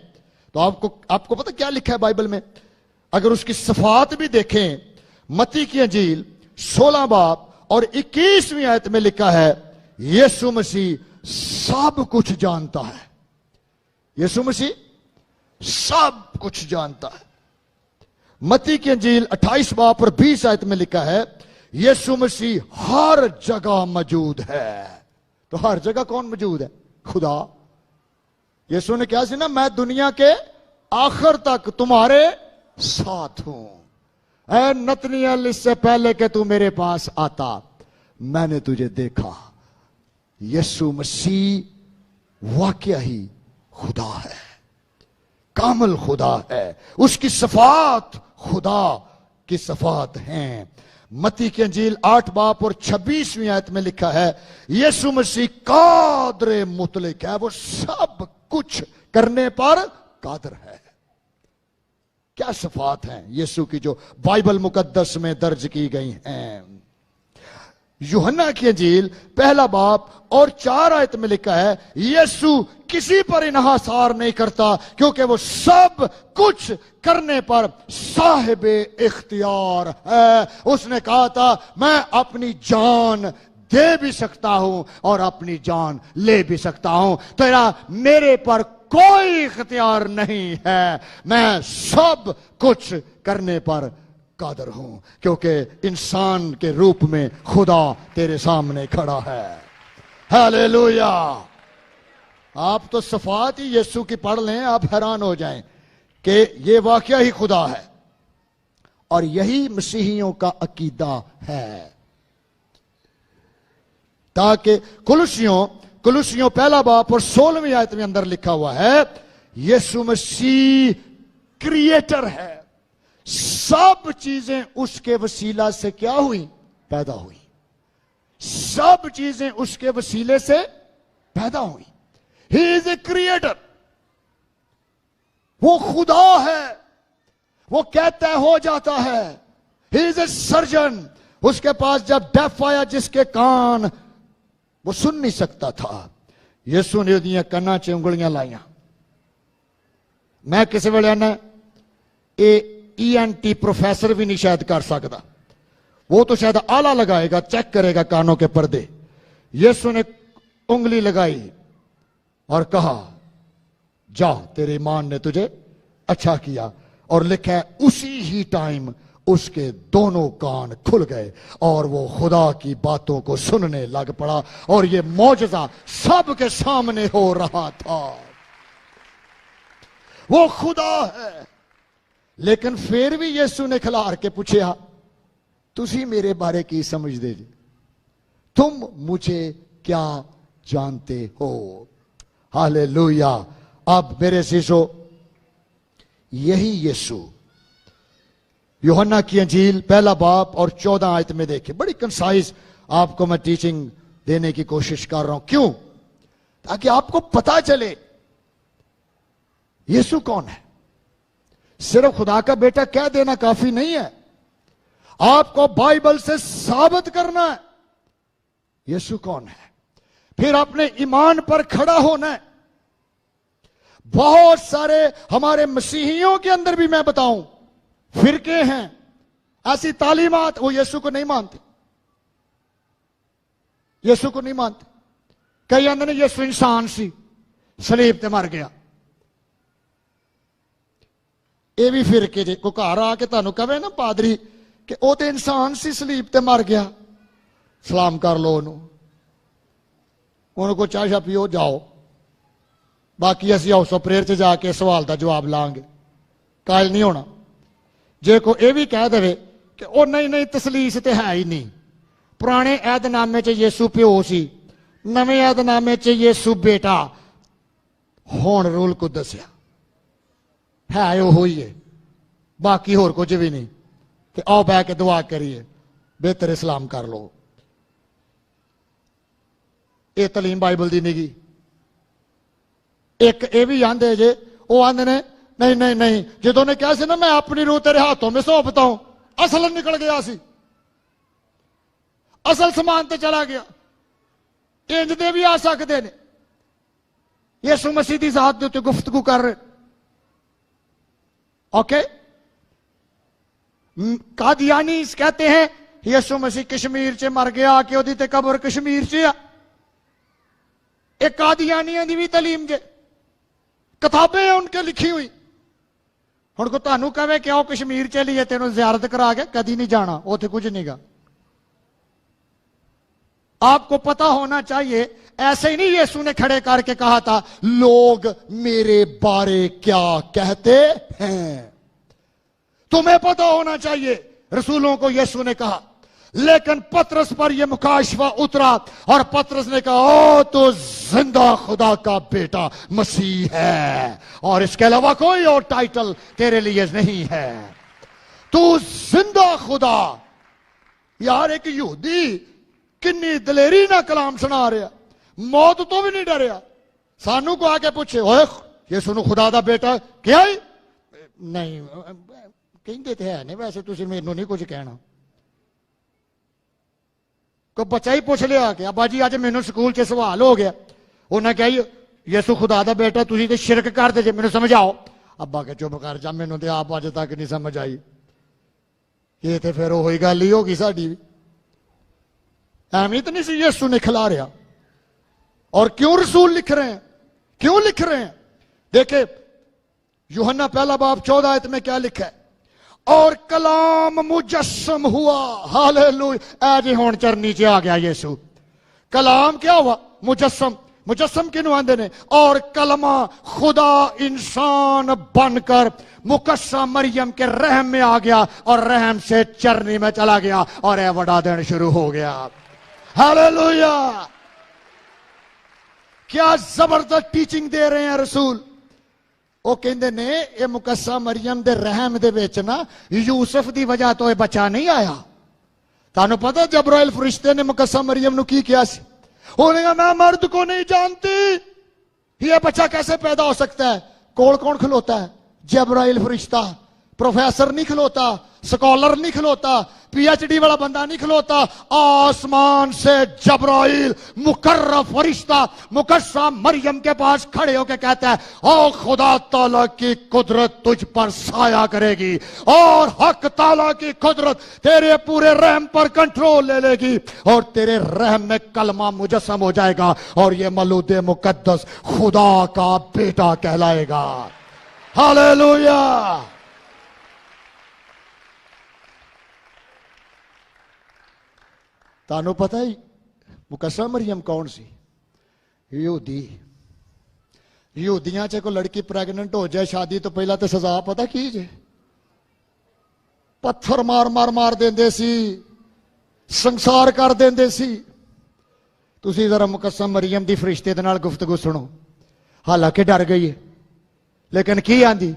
تو آپ کو پتہ کیا لکھا ہے بائبل میں؟ اگر اس کی صفات بھی دیکھیں, متی کی انجیل 16 باب اور 21ویں آیت میں لکھا ہے یسوع مسیح سب کچھ جانتا ہے. یسوع مسیح سب کچھ جانتا ہے. متی کی انجیل 28 باب اور 20 آیت میں لکھا ہے یسوع مسیح ہر جگہ موجود ہے. تو ہر جگہ کون موجود ہے؟ خدا. یسوع نے کیا سنا؟ میں دنیا کے آخر تک تمہارے ساتھ ہوں. اے نتنیل، اس سے پہلے کہ تو میرے پاس آتا میں نے تجھے دیکھا. یسوع مسیح واقعہ ہی خدا ہے، کامل خدا ہے. اس کی صفات خدا کی صفات ہیں. متی کی انجیل 8 باب اور 26ویں آیت میں لکھا ہے یسوع مسیح قادر مطلق ہے، وہ سب کچھ کرنے پر قادر ہے. کیا صفات ہیں یسوع کی جو بائبل مقدس میں درج کی گئی ہیں. یوحنا کی انجیل 1 باب اور 4 آیت میں لکھا ہے یسوع کسی پر انحصار نہیں کرتا کیونکہ وہ سب کچھ کرنے پر صاحب اختیار ہے. اس نے کہا تھا میں اپنی جان دے بھی سکتا ہوں اور اپنی جان لے بھی سکتا ہوں. تیرا میرے پر کوئی اختیار نہیں ہے، میں سب کچھ کرنے پر قادر ہوں کیونکہ انسان کے روپ میں خدا تیرے سامنے کھڑا ہے. ہاللیلویا. آپ تو صفات ہی یسوع کی پڑھ لیں، آپ حیران ہو جائیں کہ یہ واقعہ ہی خدا ہے. اور یہی مسیحیوں کا عقیدہ ہے. تاکہ کلوسیوں 1 باب اور 16ویں آیت میں اندر لکھا ہوا ہے یسوع مسیح کریٹر ہے. سب چیزیں اس کے وسیلہ سے کیا ہوئی؟ پیدا ہوئی. سب چیزیں اس کے وسیلے سے پیدا ہوئی. ہی از اے کریٹر. وہ خدا ہے، وہ کہتا ہے ہو جاتا ہے. ہی از اے سرجن. اس کے پاس جب ڈیف آیا جس کے کان وہ سن نہیں سکتا تھا، یسوع نے دیا کنا چ انگلیاں لائیاں. میں کسی ویلے آنا ENT پروفیسر بھی نہیں شاید کر سکتا. وہ تو شاید آلہ لگائے گا، چیک کرے گا کانوں کے پردے. یسوع نے انگلی لگائی اور کہا جا تیرے ایمان نے تجھے اچھا کیا. اور لکھا ہے اسی ہی ٹائم اس کے دونوں کان کھل گئے اور وہ خدا کی باتوں کو سننے لگ پڑا. اور یہ معجزہ سب کے سامنے ہو رہا تھا. وہ خدا ہے. لیکن پھر بھی یسوع نے کھلار کے پوچھا تسی میرے بارے کی سمجھ دے جی، تم مجھے کیا جانتے ہو. ہاللیلویا. اب میرے عزیزو یہی یسوع یوحنا کی انجیل 1 باب اور 14 آیت میں دیکھیں. بڑی کنسائز آپ کو میں ٹیچنگ دینے کی کوشش کر رہا ہوں. کیوں؟ تاکہ آپ کو پتا چلے یسوع کون ہے. صرف خدا کا بیٹا کہہ دینا کافی نہیں ہے، آپ کو بائبل سے ثابت کرنا ہے یسوع کون ہے. پھر اپنے ایمان پر کھڑا ہونا ہے. بہت سارے ہمارے مسیحیوں کے اندر بھی میں بتاؤں فرقے ہیں، ایسی تعلیمات، وہ یسوع کو نہیں مانتے. یسوع کو نہیں مانتے. کئی اندر نے یسوع انسان سی صلیب تے مر گیا. یہ بھی فرقے جی کو گھر آ کے تمہیں کہے نا پادری کہ وہ تو انسان سی صلیب تے مر گیا، سلام کر لو انہوں کو چاہ پیو جاؤ، باقی اسی ہاؤس آف پریئر سے جا کے سوال کا جواب لائیں گے. قائل نہیں ہونا. جے کو یہ بھی کہہ دے کہ وہ نہیں تسلیس تے ہے ہی نہیں، پرانے عہد نامے چ یسوع پیو سی، نویں عہد نامے چ یسوع بیٹا، ہون رول کو دسیا ہے وہی ہے، باقی ہور کچھ بھی نہیں. کہ آؤ بہ کے دعا کریے، بہتر اسلام کر لو. یہ تعلیم بائبل دی نہیں گی. ایک یہ بھی آندے جے وہ آندے نے نہیں جدوں نے کہا سی نا میں اپنی روح تیرے ہاتھوں میں سونپتا ہوں، اصل نکل گیا سی، اصل سامان تے چلا گیا. انج دے بھی آ سکتے نے. یسوع مسیح دی ذات دے تے گفتگو کر رہے. اوکے. قادیانی کہتے ہیں یسوع مسیح کشمیر چ مر گیا کہ وہ تے قبر کشمیر چ. ایک قادیانیاں دی بھی تعلیم جے. کتابیں ہیں ان کے لکھی ہوئی. ہن کو تانوں کہے کہ آؤ کشمیر چلیے تینوں زیارت کرا کے کدی نہیں جانا, اوتھے کچھ نہیں گا. آپ کو پتا ہونا چاہیے ایسے ہی نہیں یسوع نے کھڑے کر کے کہا تھا لوگ میرے بارے کیا کہتے ہیں. تمہیں پتا ہونا چاہیے رسولوں کو یسوع نے کہا. لیکن پطرس پر یہ مکاشفہ اترا اور پطرس نے کہا او تو زندہ خدا کا بیٹا مسیح ہے اور اس کے علاوہ کوئی اور ٹائٹل تیرے لیے نہیں ہے. تو زندہ خدا. یار ایک یہودی کنی دلیری نہ کلام سنا رہا, موت تو بھی نہیں ڈریا. سانو کو آ کے پوچھے اوے یسوع خدا دا بیٹا کیا ہے؟ نہیں کہندے تے ہے نہیں, ویسے تسی مینوں نہیں کچھ کہنا. کو بچہ ہی پوچھ لیا کہ ابا جی اج مینوں سکول چ سوال ہو گیا, انہاں کہا یسوع خدا دا بیٹا تسی تے شرک کردے جے, مینوں سمجھاؤ. ابا کہ چپ کر جا, مینوں تے آپ اج تک نہیں سمجھ آئی. یہ تے پھر وہی گل ہی ہوگی ساڈی بھی. ایویں تو نہیں سی یسوع نے کھلا رہا. اور کیوں رسول لکھ رہے ہیں, کیوں لکھ رہے ہیں؟ دیکھیں یوحنا پہلا باب 14 آیت میں کیا لکھا ہے, اور کلام مجسم ہوا. ہاللیلویہ. اے جی ہون چر نیچے آ گیا یسوع. کلام کیا ہوا؟ مجسم. مجسم کے نمائندے نے. اور کلمہ خدا انسان بن کر مقدسہ مریم کے رحم میں آ گیا اور رحم سے چرنی میں چلا گیا اور اے وڈا دن شروع ہو گیا. ہاللیلویہ. کیا زبردست ٹیچنگ دے رہے ہیں رسول. وہ کہندے نے یہ مقدسہ مریم دے رحم دے وچ نا یوسف دی وجہ تو یہ بچہ نہیں آیا. تانوں پتہ جبرائیل فرشتے نے مقدسہ مریم نو کی کیا سی؟ انہوں نے کہا میں مرد کو نہیں جانتی, یہ بچہ کیسے پیدا ہو سکتا ہے؟ کول کون کھلوتا ہے؟ جبرائیل فرشتہ. پروفیسر نہیں کھلوتا, سکولر نہیں کھلوتا, پی ایچ ڈی والا بندہ نہیں کھلوتا. آسمان سے جبرائیل مقرب فرشتہ مقدسہ مریم کے پاس کھڑے ہو کے کہتا ہے او خدا تعالیٰ کی قدرت تجھ پر سایہ کرے گی اور حق تعالیٰ کی قدرت تیرے پورے رحم پر کنٹرول لے لے گی اور تیرے رحم میں کلمہ مجسم ہو جائے گا اور یہ مولود مقدس خدا کا بیٹا کہلائے گا. ہاللیلویہ. تانوں پتہ ہی مقدسہ مریم کون سی؟ یہودی. یہودیاں چ کوئی لڑکی پریگننٹ ہو جائے شادی تو پہلا تو سزا پتہ کی جے؟ پتھر مار مار مار دیندے سی, سنسار کر دیندے سی. تسی ذرا مقدسہ مریم دی فرشتے دے نال گفتگو سنو. حالانکہ ڈر گئی ہے لیکن کی آندی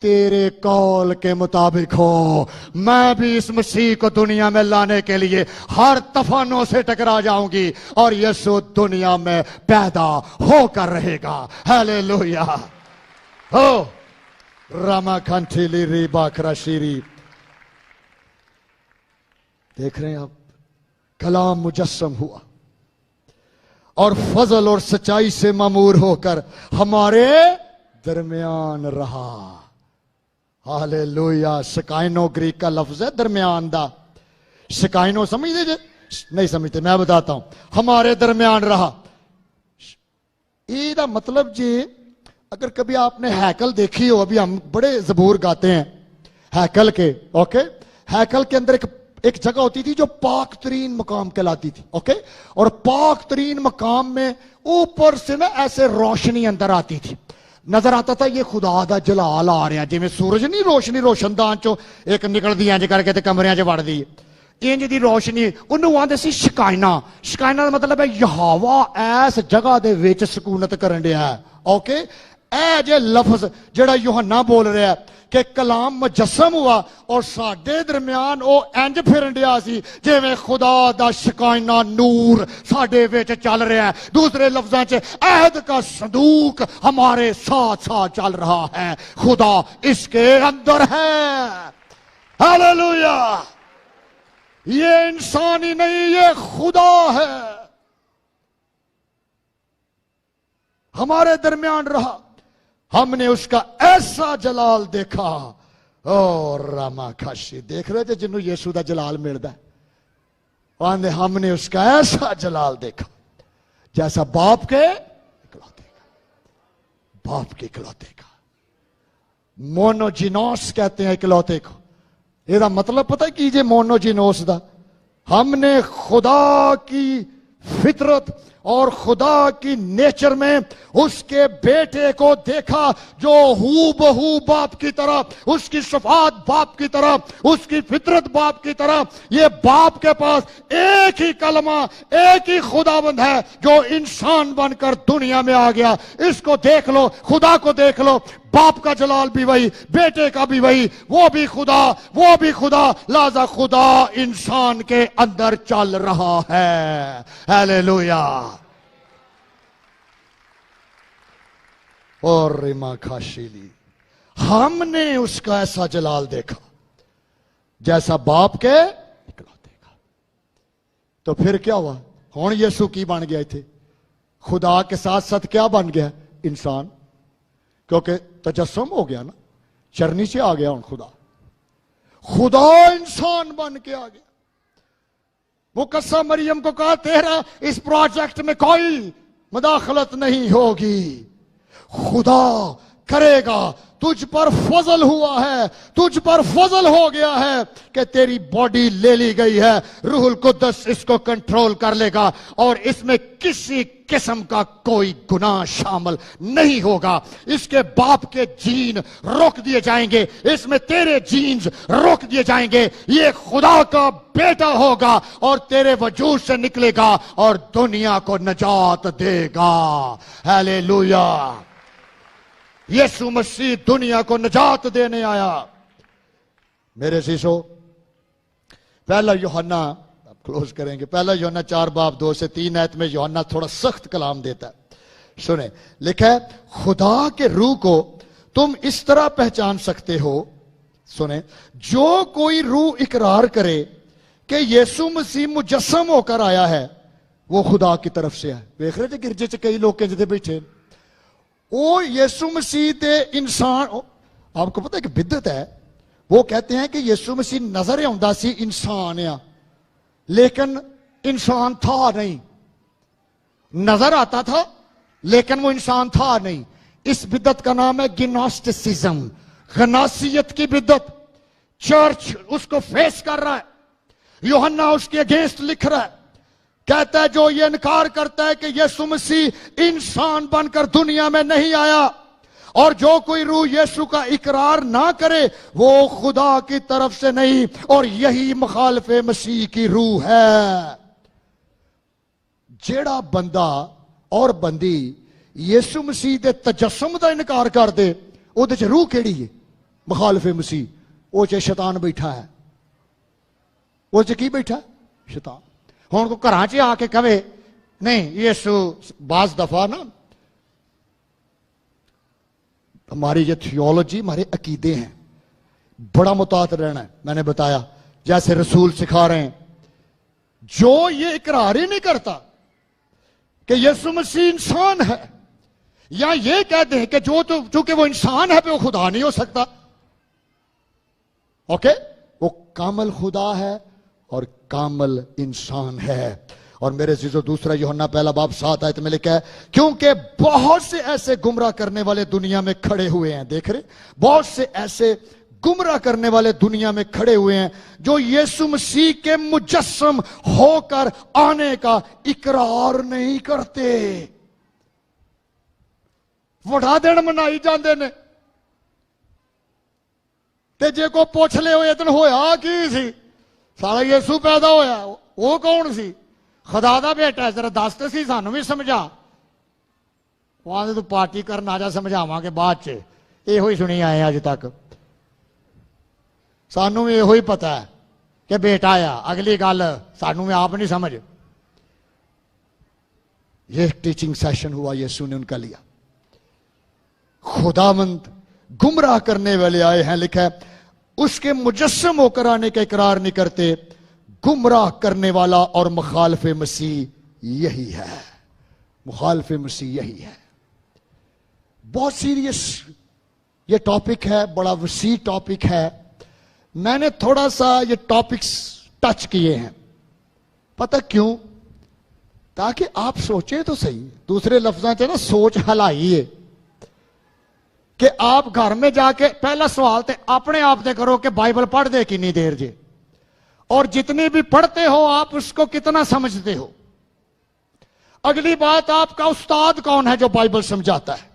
تیرے قول کے مطابق ہو, میں بھی اس مسیح کو دنیا میں لانے کے لیے ہر طوفانوں سے ٹکرا جاؤں گی اور یسوع دنیا میں پیدا ہو کر رہے گا. ہاللیلویہ. ہو راما کھنٹیلی ری باکرا شیری. دیکھ رہے ہیں آپ, کلام مجسم ہوا اور فضل اور سچائی سے مامور ہو کر ہمارے درمیان رہا. ہاللیلویہ. سکائنو گریک کا لفظ ہے درمیان دا. سکائنو سمجھ دے نہیں سمجھتے, میں بتاتا ہوں. ہمارے درمیان رہا. یہ دا مطلب جی اگر کبھی آپ نے ہیکل دیکھی ہو, ابھی ہم بڑے زبور گاتے ہیں ہیکل کے, اوکے, ہیکل کے اندر ایک جگہ ہوتی تھی جو پاک ترین مقام کہلاتی تھی, اوکے, اور پاک ترین مقام میں اوپر سے نا ایسے روشنی اندر آتی تھی, نظر آتا تھا یہ خدا دا جلال آ رہا, جی میں سورج نہیں روشنی روشن دان چو ایک نکل دی انج کر کے تے کمریاں چ وڑ دی, انج دی روشنی انہوں آندے سی شکائنا. شکائنا دا مطلب ہے یہوہ ایس جگہ دے وچ سکونت کرن دیا ہے. اوکے, اے جے لفظ جڑا یوحنا بول رہا ہے کہ کلام مجسم ہوا اور ساڈے درمیان او انج پھرن دیا سی جویں خدا دا شکائنا نور ساڈے وچ چل رہا ہے. دوسرے لفظاں چ عہد کا صندوق ہمارے ساتھ ساتھ چل رہا ہے, خدا اس کے اندر ہے. ہاللیلویہ. یہ انسان ہی نہیں, یہ خدا ہے. ہمارے درمیان رہا, ہم نے اس کا ایسا جلال دیکھا. او راما کھاشی. دیکھ رہے تھے جنہوں یسوع دا جلال ملدا ہے, ہم نے اس کا ایسا جلال دیکھا جیسا باپ کے اکلوتے کا باپ کے اکلوتے کا. مونوجینوس کہتے ہیں اکلوتے کو. یہ مطلب پتہ کیجئے مونوجینوس دا, ہم نے خدا کی فطرت اور خدا کی نیچر میں اس کے بیٹے کو دیکھا جو ہو بہو باپ کی طرح, اس کی صفات باپ کی طرح, اس کی فطرت باپ کی طرح. یہ باپ کے پاس ایک ہی کلمہ, ایک ہی خداوند ہے جو انسان بن کر دنیا میں آ گیا. اس کو دیکھ لو, خدا کو دیکھ لو, باپ کا جلال بھی وہی, بیٹے کا بھی وہی, وہ بھی خدا, وہ بھی خدا, لہذا خدا انسان کے اندر چل رہا ہے. ہیلیلویا. اور ریما کھاشیلی, ہم نے اس کا ایسا جلال دیکھا جیسا باپ کے اکلوتے کا. تو پھر کیا ہوا؟ ہون یسوع کی بن گیا تھے, خدا کے ساتھ ساتھ کیا بن گیا؟ انسان. کیونکہ تجسم ہو گیا نا, چرنی سے آ گیا ہوں خدا انسان بن کے آ گیا. مقدسہ مریم کو کہا تیرا اس پروجیکٹ میں کوئی مداخلت نہیں ہوگی, خدا کرے گا. تجھ پر فضل ہوا ہے, تجھ پر فضل ہو گیا ہے کہ تیری باڈی لے لی گئی ہے, روح القدس اس کو کنٹرول کر لے گا اور اس میں کسی قسم کا کوئی گناہ شامل نہیں ہوگا. اس کے باپ کے جین روک دیے جائیں گے, اس میں تیرے جینز روک دیے جائیں گے. یہ خدا کا بیٹا ہوگا اور تیرے وجود سے نکلے گا اور دنیا کو نجات دے گا. ہیلیلویا. یسوع مسیح دنیا کو نجات دینے آیا. میرے عزیزو, پہلا یوحنا, اب کلوز کریں گے, پہلا یوحنا 4:2-3 آیت میں یوحنا تھوڑا سخت کلام دیتا ہے. سنیں, لکھا ہے خدا کے روح کو تم اس طرح پہچان سکتے ہو. سنیں, جو کوئی روح اقرار کرے کہ یسوع مسیح مجسم ہو کر آیا ہے وہ خدا کی طرف سے ہے. دیکھ رہے تھے گرجے سے کئی لوگ کے جدے بیٹھے, وہ یسوع مسیح تے انسان. آپ کو پتہ ہے کہ بدعت ہے, وہ کہتے ہیں کہ یسوع مسیح نظر آਉਂدا سی انسان ہے لیکن انسان تھا نہیں, نظر آتا تھا لیکن وہ انسان تھا نہیں. اس بدعت کا نام ہے گنوسٹسزم, غناسیت کی بدعت. چرچ اس کو فیس کر رہا ہے, یوحنا اس کے اگینسٹ لکھ رہا ہے, کہتا ہے جو یہ انکار کرتا ہے کہ یسوع مسیح انسان بن کر دنیا میں نہیں آیا, اور جو کوئی روح یسوع کا اقرار نہ کرے وہ خدا کی طرف سے نہیں, اور یہی مخالف مسیح کی روح ہے. جیڑا بندہ اور بندی یسوع مسیح دے تجسم دا انکار کر دے, وہ دے روح کیڑی ہے؟ مخالف مسیح. وہ چے شیطان بیٹھا ہے, وہ چے کی بیٹھا ہے؟ شیطان. ہوں کو گھراں چ آ کے کہے نہیں یسوع, بعض دفعہ نا ہماری یہ تھیولوجی, ہمارے عقیدے ہیں, بڑا محتاط رہنا ہے. میں نے بتایا جیسے رسول سکھا رہے ہیں, جو یہ اقرار ہی نہیں کرتا کہ یسوع مسیح انسان ہے, یا یہ کہتے ہیں کہ جو تو چونکہ وہ انسان ہے پہ وہ خدا نہیں ہو سکتا. اوکے, وہ کامل خدا ہے اور کامل انسان ہے. اور میرے عزیزو, دوسرا یوحنا 1:7 آیت میں لکھا ہے کیونکہ بہت سے ایسے گمراہ کرنے والے دنیا میں کھڑے ہوئے ہیں. دیکھ رہے, بہت سے ایسے گمراہ کرنے والے دنیا میں کھڑے ہوئے ہیں جو یسوع مسیح کے مجسم ہو کر آنے کا اقرار نہیں کرتے. وڈا دن منائی جاندے نے, تے جے کو پوچھ لے ہوئے دن ہویا کی سی, سارا یسوع پیدا ہویا, وہ کون سی؟ خدا دا بیٹا ہے. ذرا دس تے سی, سانو بھی سمجھا. وہاں تو پارٹی کرنا آ جا, سمجھاواں گے بعد چ. یہ ہوئی سنی آئے اج تک, سانو بھی یہ پتا ہے کہ بیٹا آیا, اگلی گل سانو بھی آپ نہیں سمجھ. یہ ٹیچنگ سیشن ہوا, یسوع نے ان کا لیا. خداوند گمراہ کرنے والے آئے ہیں, لکھا ہے اس کے مجسم ہو کر آنے کا اقرار نہیں کرتے. گمراہ کرنے والا اور مخالف مسیح یہی ہے. مخالف مسیح یہی ہے. بہت سیریس یہ ٹاپک ہے, بڑا وسیع ٹاپک ہے. میں نے تھوڑا سا یہ ٹاپکس ٹچ کیے ہیں. پتہ کیوں؟ تاکہ آپ سوچیں تو صحیح. دوسرے لفظاں سے نا سوچ ہلائی ہے. کہ آپ گھر میں جا کے پہلا سوال تے اپنے آپ سے کرو کہ بائبل پڑھ دے کنی دیر جے، اور جتنی بھی پڑھتے ہو آپ اس کو کتنا سمجھتے ہو۔ اگلی بات، آپ کا استاد کون ہے جو بائبل سمجھاتا ہے؟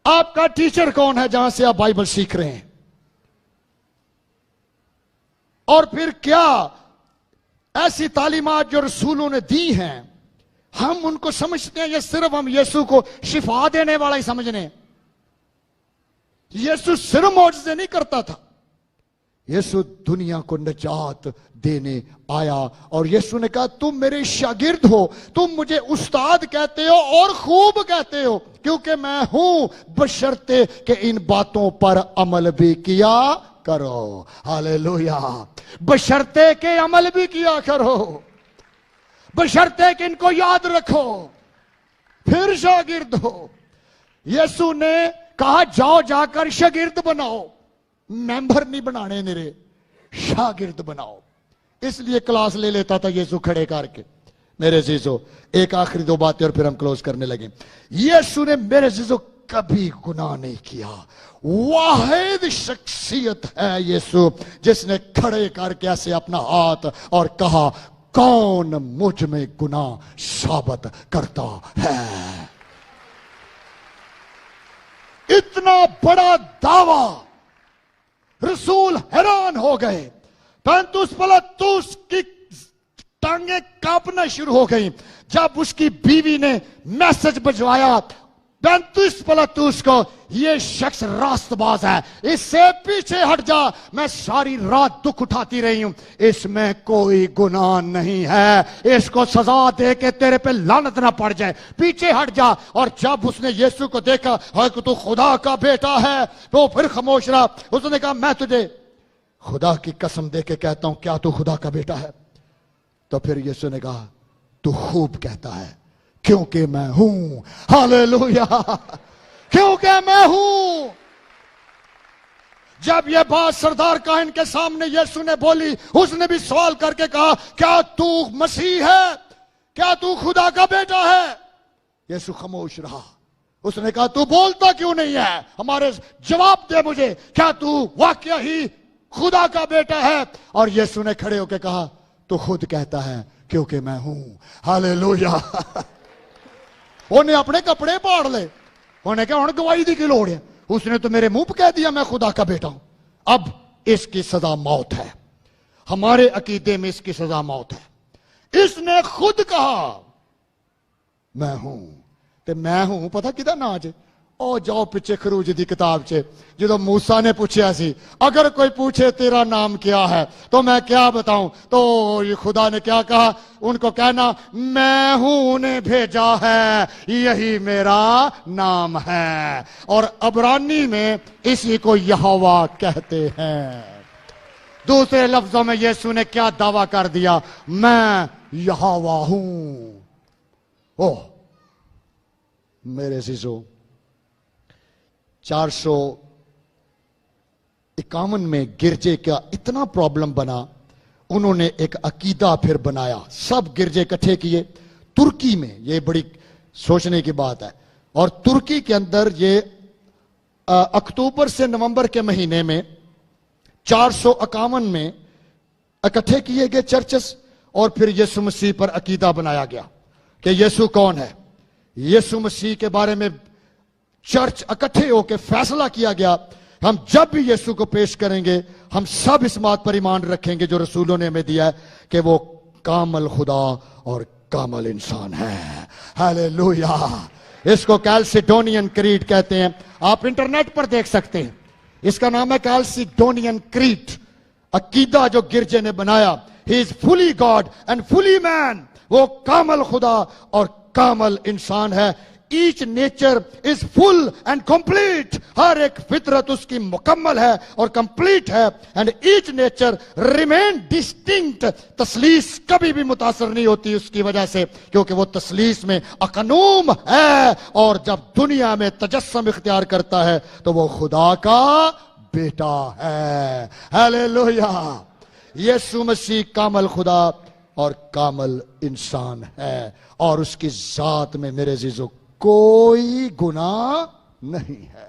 آپ کا ٹیچر کون ہے جہاں سے آپ بائبل سیکھ رہے ہیں؟ اور پھر کیا ایسی تعلیمات جو رسولوں نے دی ہیں ہم ان کو سمجھتے ہیں یا صرف ہم یسوع کو شفا دینے والا ہی سمجھنے ہیں؟ یسوع صرف معجزے نہیں کرتا تھا، یسوع دنیا کو نجات دینے آیا، اور یسوع نے کہا تم میرے شاگرد ہو، تم مجھے استاد کہتے ہو اور خوب کہتے ہو، کیونکہ میں ہوں، بشرطے کہ ان باتوں پر عمل بھی کیا کرو۔ ہالیلویا! بشرطے کہ عمل بھی کیا کرو، بشرطے کہ ان کو یاد رکھو، پھر شاگرد ہو۔ یسوع نے کہا جاؤ جا کر شاگرد بناؤ، ممبر نہیں بنانے میرے، شاگرد بناؤ۔ اس لیے کلاس لے لیتا تھا یسوع کھڑے کر کے۔ میرے عزیزو، ایک آخری دو باتیں اور پھر ہم کلوز کرنے لگیں۔ یسوع نے میرے عزیزو کبھی گناہ نہیں کیا۔ واحد شخصیت ہے یسوع جس نے کھڑے کر کے ایسے اپنا ہاتھ اور کہا کون مجھ میں گناہ ثابت کرتا ہے؟ اتنا بڑا دعویٰ، رسول حیران ہو گئے۔ پینتوس پلاطس کی ٹانگیں کانپنا شروع ہو گئیں جب اس کی بیوی نے میسج بھجوایا پینتوس پلاطس کو، یہ شخص راست باز ہے، اس سے پیچھے ہٹ جا، میں ساری رات دکھ اٹھاتی رہی ہوں، اس میں کوئی گناہ نہیں ہے، اس کو سزا دے کے تیرے پہ لعنت نہ پڑ جائے، پیچھے ہٹ جا۔ اور جب اس نے یسوع کو دیکھا ہے کہ تو خدا کا بیٹا ہے، تو پھر خاموش رہا۔ اس نے کہا میں تجھے خدا کی قسم دے کے کہتا ہوں، کیا تو خدا کا بیٹا ہے؟ تو پھر یسوع نے کہا تو خوب کہتا ہے، کیونکہ میں ہوں۔ ہالیلویا! کیونکہ میں ہوں۔ جب یہ بات سردار کاہن کے سامنے یسوع نے بولی، اس نے بھی سوال کر کے کہا کیا تو مسیح ہے؟ کیا تو خدا کا بیٹا ہے؟ یسوع خاموش رہا۔ اس نے کہا تو بولتا کیوں نہیں ہے؟ ہمارے جواب دے مجھے، کیا تو واقعہ ہی خدا کا بیٹا ہے؟ اور یسوع نے کھڑے ہو کے کہا تو خود کہتا ہے کیونکہ میں ہوں۔ ہالیلویا! انہیں اپنے کپڑے پاڑ لے، انہیں کہا ہن گواہی دی کی لوڑ ہے، اس نے تو میرے منہ پہ کہہ دیا میں خدا کا بیٹا ہوں۔ اب اس کی سزا موت ہے، ہمارے عقیدے میں اس کی سزا موت ہے۔ اس نے خود کہا میں ہوں، تے میں ہوں پتہ کدا نا جے؟ او جاؤ پیچھے خروج دی کتاب چے، جدو موسیٰ نے پوچھا سی اگر کوئی پوچھے تیرا نام کیا ہے تو میں کیا بتاؤں، تو خدا نے کیا کہا؟ ان کو کہنا میں ہوں نے بھیجا ہے، یہی میرا نام ہے۔ اور عبرانی میں اسی کو یہوہ کہتے ہیں۔ دوسرے لفظوں میں یسوع نے کیا دعویٰ کر دیا؟ میں یہوہ ہوں۔ اوہ میرے عزیزو، 451 میں گرجے کا اتنا پرابلم بنا، انہوں نے ایک عقیدہ پھر بنایا، سب گرجے اکٹھے کیے ترکی میں۔ یہ بڑی سوچنے کی بات ہے۔ اور ترکی کے اندر یہ اکتوبر سے نومبر کے مہینے میں 451 میں اکٹھے کیے گئے چرچز، اور پھر یسوع مسیح پر عقیدہ بنایا گیا کہ یسوع کون ہے۔ یسوع مسیح کے بارے میں چرچ اکٹھے ہو کے فیصلہ کیا گیا، ہم جب بھی یسوع کو پیش کریں گے ہم سب اس بات پر ایمان رکھیں گے جو رسولوں نے ہمیں دیا ہے کہ وہ کامل خدا اور کامل انسان ہے۔ ہالیلویا! اس کو کیلسیڈونین کریڈ کہتے ہیں، آپ انٹرنیٹ پر دیکھ سکتے ہیں، اس کا نام ہے کیلسیڈونین کریڈ، عقیدہ جو گرجے نے بنایا۔ ہی از فلی گاڈ اینڈ فلی مین، وہ کامل خدا اور کامل انسان ہے۔ Each nature is full and complete, ہر ایک فطرت اس کی مکمل ہے اور کمپلیٹ ہے۔ And each nature remain distinct, تثلیث کبھی بھی متاثر نہیں ہوتی اس کی وجہ سے، کیونکہ وہ تثلیث میں اقنوم ہے، اور جب دنیا میں تجسم اختیار کرتا ہے تو وہ خدا کا بیٹا ہے۔ ہالیلویا! یسوع مسیح کامل خدا اور کامل انسان ہے، اور اس کی ذات میں میرے عزیزو کوئی گناہ نہیں ہے۔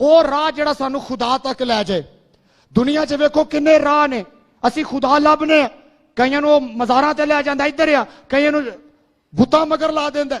ਉਹ ਰਾਹ ਜਿਹੜਾ ਸਾਨੂੰ ਖੁਦਾ ਤੱਕ ਲੈ ਜਾਏ। ਦੁਨੀਆ 'ਚ ਵੇਖੋ ਕਿੰਨੇ ਰਾਹ ਨੇ, ਅਸੀਂ ਖੁਦਾ ਲੱਭਨੇ ਆ। ਕਈਆਂ ਨੂੰ ਉਹ ਮਜ਼ਾਰਾਂ ਤੇ ਲੈ ਜਾਂਦਾ ਇੱਧਰ ਆ, ਕਈਆਂ ਨੂੰ ਬੁੱਤਾਂ ਮਗਰ ਲਾ ਦਿੰਦਾ,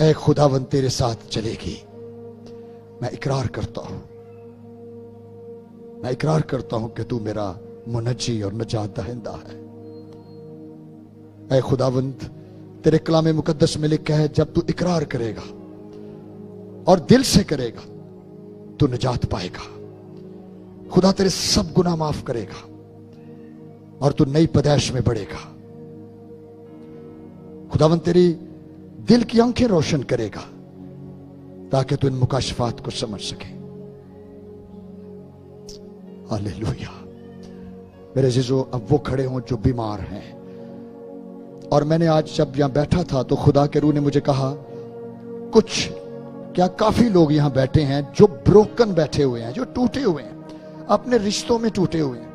اے خداوند تیرے ساتھ چلے گی. میں اقرار کرتا ہوں، میں اقرار کرتا ہوں کہ تو میرا منجی اور نجات دہندہ ہے. اے خداوند تیرے کلام مقدس میں لکھا ہے جب تو اقرار کرے گا اور دل سے کرے گا تو نجات پائے گا. خدا تیرے سب گناہ معاف کرے گا اور تو نئی پیدائش میں بڑھے گا. خداوند تیری دل کی آنکھیں روشن کرے گا تاکہ تو ان مکاشفات کو سمجھ سکے. ہاللویا. میرے عزیزو، اب وہ کھڑے ہوں جو بیمار ہیں. اور میں نے آج جب یہاں بیٹھا تھا تو خدا کے روح نے مجھے کہا کچھ کیا کافی لوگ یہاں بیٹھے ہیں جو بروکن بیٹھے ہوئے ہیں، جو ٹوٹے ہوئے ہیں، اپنے رشتوں میں ٹوٹے ہوئے ہیں،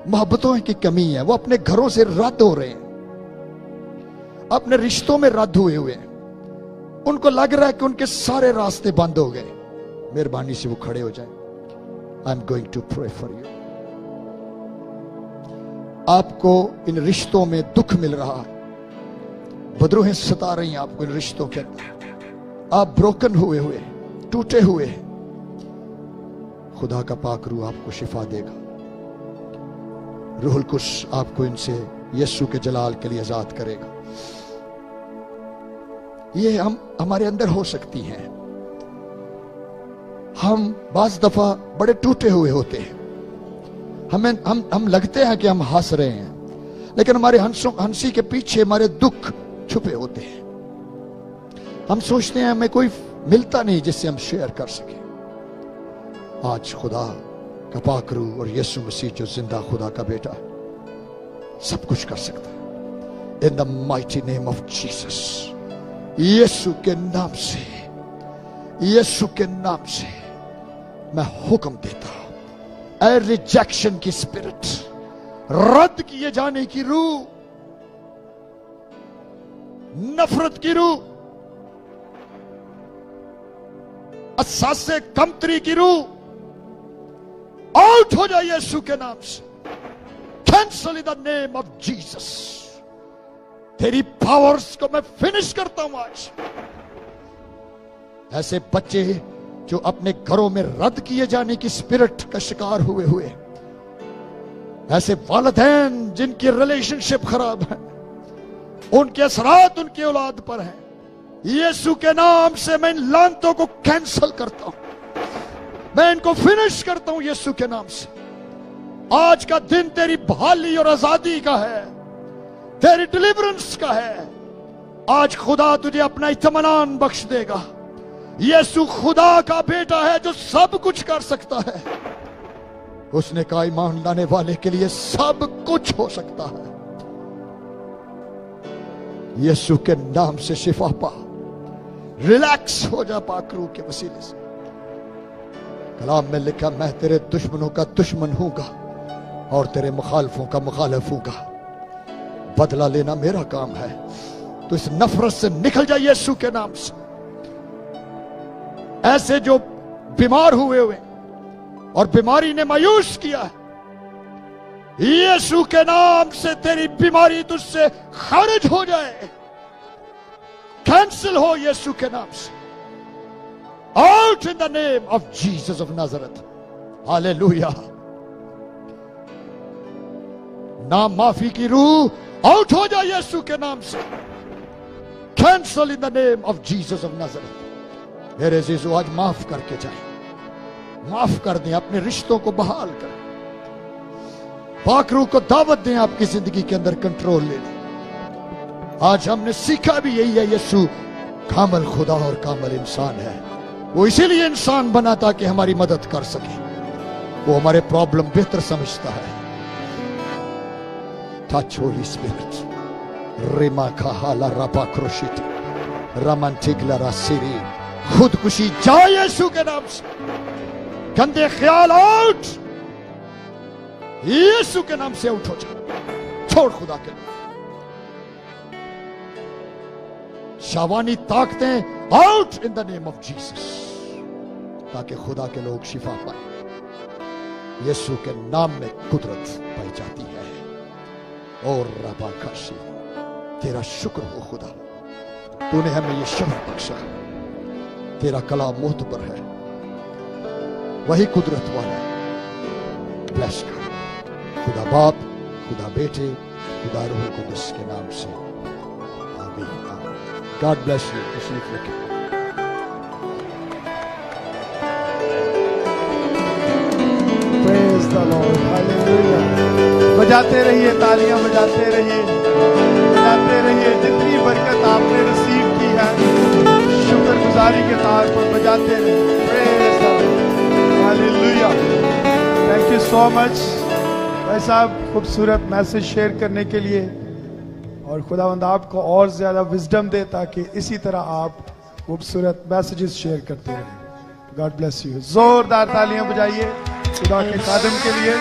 محبتوں کی کمی ہے، وہ اپنے گھروں سے رد ہو رہے ہیں، اپنے رشتوں میں رد ہوئے ہوئے ہیں. ان کو لگ رہا ہے کہ ان کے سارے راستے بند ہو گئے. مہربانی سے وہ کھڑے ہو جائیں. I'm going to pray for you. آپ کو ان رشتوں میں دکھ مل رہا ہے، بدروہیں ستا رہی ہیں آپ کو ان رشتوں کے اندر، آپ بروکن ہوئے ہوئے، ٹوٹے ہوئے. خدا کا پاک روح آپ کو شفا دے گا. روح القدس آپ کو ان سے یسوع کے جلال کے لیے آزاد کرے گا. یہ ہمارے اندر ہو سکتی ہیں. ہم بعض دفعہ بڑے ٹوٹے ہوئے ہوتے ہیں، ہم لگتے ہیں کہ ہم ہنس رہے ہیں، لیکن ہمارے ہنسی کے پیچھے ہمارے دکھ چھپے ہوتے ہیں. ہم سوچتے ہیں ہمیں کوئی ملتا نہیں جس سے ہم شیئر کر سکیں. آج خدا کا پاک روح اور یسوع مسیح جو زندہ خدا کا بیٹا ہے سب کچھ کر سکتا ہے. In the mighty name of Jesus. یسوع کے نام سے، یسوع کے نام سے میں حکم دیتا ہوں، اے ریجیکشن کی اسپرٹ، رد کیے جانے کی روح، نفرت کی روح، احساس کمتری کی روح، آؤٹ ہو جائے یسوع کے نام سے. Cancel in the name of Jesus. تیری پاورز کو میں فنش کرتا ہوں آج. ایسے بچے جو اپنے گھروں میں رد کیے جانے کی اسپرٹ کا شکار ہوئے ہوئے، ایسے والدین جن کی ریلیشن شپ خراب ہے، ان کے اثرات ان کی اولاد پر ہیں، یسوع کے نام سے میں ان لعنتوں کو کینسل کرتا ہوں، میں ان کو فنش کرتا ہوں یسوع کے نام سے. آج کا دن تیری بحالی اور آزادی کا ہے، تیری ڈیلیورنس کا ہے. آج خدا تجھے اپنا اطمینان بخش دے گا. یسوع خدا کا بیٹا ہے جو سب کچھ کر سکتا ہے. اس نے کہا ایمان لانے والے کے لیے سب کچھ ہو سکتا ہے. یسوع کے نام سے شفا پا، ریلیکس ہو جا پاک روح کے وسیلے سے. کلام میں لکھا میں تیرے دشمنوں کا دشمن ہوں گا اور تیرے مخالفوں کا مخالف ہوں گا. بدلہ لینا میرا کام ہے. تو اس نفرت سے نکل جائے یسوع کے نام سے. ایسے جو بیمار ہوئے اور بیماری نے مایوس کیا ہے، یسوع کے نام سے تیری بیماری تجھ سے خارج ہو جائے، کینسل ہو یسوع کے نام سے. Out in the name of Jesus of Nazareth. Hallelujah. نام معافی کی روح آؤٹ ہو جائے یسوع کے نام سے. Cancel in the name of Jesus of Nazareth. میرے عزیزو آج معاف کر کے جائیں، معاف کر دیں، اپنے رشتوں کو بحال کریں. پاک روح کو دعوت دیں آپ کی زندگی کے اندر کنٹرول لے لیں. آج ہم نے سیکھا بھی یہی ہے، یسوع کامل خدا اور کامل انسان ہے. وہ اسی لیے انسان بنا تاکہ ہماری مدد کر سکے. وہ ہمارے پرابلم بہتر سمجھتا ہے. Touch holy spirit. ریما کھالا رپا کروشیت رمانٹک لرا سیری. خودکشی جائے یسوع کے نام سے. گندے خیال آؤٹ یسوع کے نام سے آؤٹ ہو جائے. چھوڑ خدا کے نام. شاوانی طاقتیں out in the name of Jesus, تاکہ خدا کے لوگ شفا پائیں. یسوع کے نام میں قدرت پائی جاتی ہے. اور ربا کاشی تیرا شکر ہو خدا. تو نے ہمیں یہ شرف بخشا. تیرا کلام معتبر ہے, وہی قدرت والا. بلیس کر خدا باپ, خدا بیٹے, خدا روح القدس کے نام سے, آمین. God bless you. تشریف رکھیں. Praise the Lord. Hallelujah. بجاتے رہیے, تالیاں بجاتے رہیے, بجاتے رہیے. جتنی برکت آپ نے رسیو کی ہے شکر گزاری کے طور پر بجاتے رہیے. Praise the Lord. Hallelujah. Thank you so much. بھائی صاحب خوبصورت میسج شیئر کرنے کے لیے, اور خداوند آپ کو اور زیادہ وزڈم دے تاکہ اسی طرح آپ خوبصورت میسیجز شیئر کرتے رہیں. God bless you. زوردار تالیاں بجائیے خدا کے خادم کے لیے.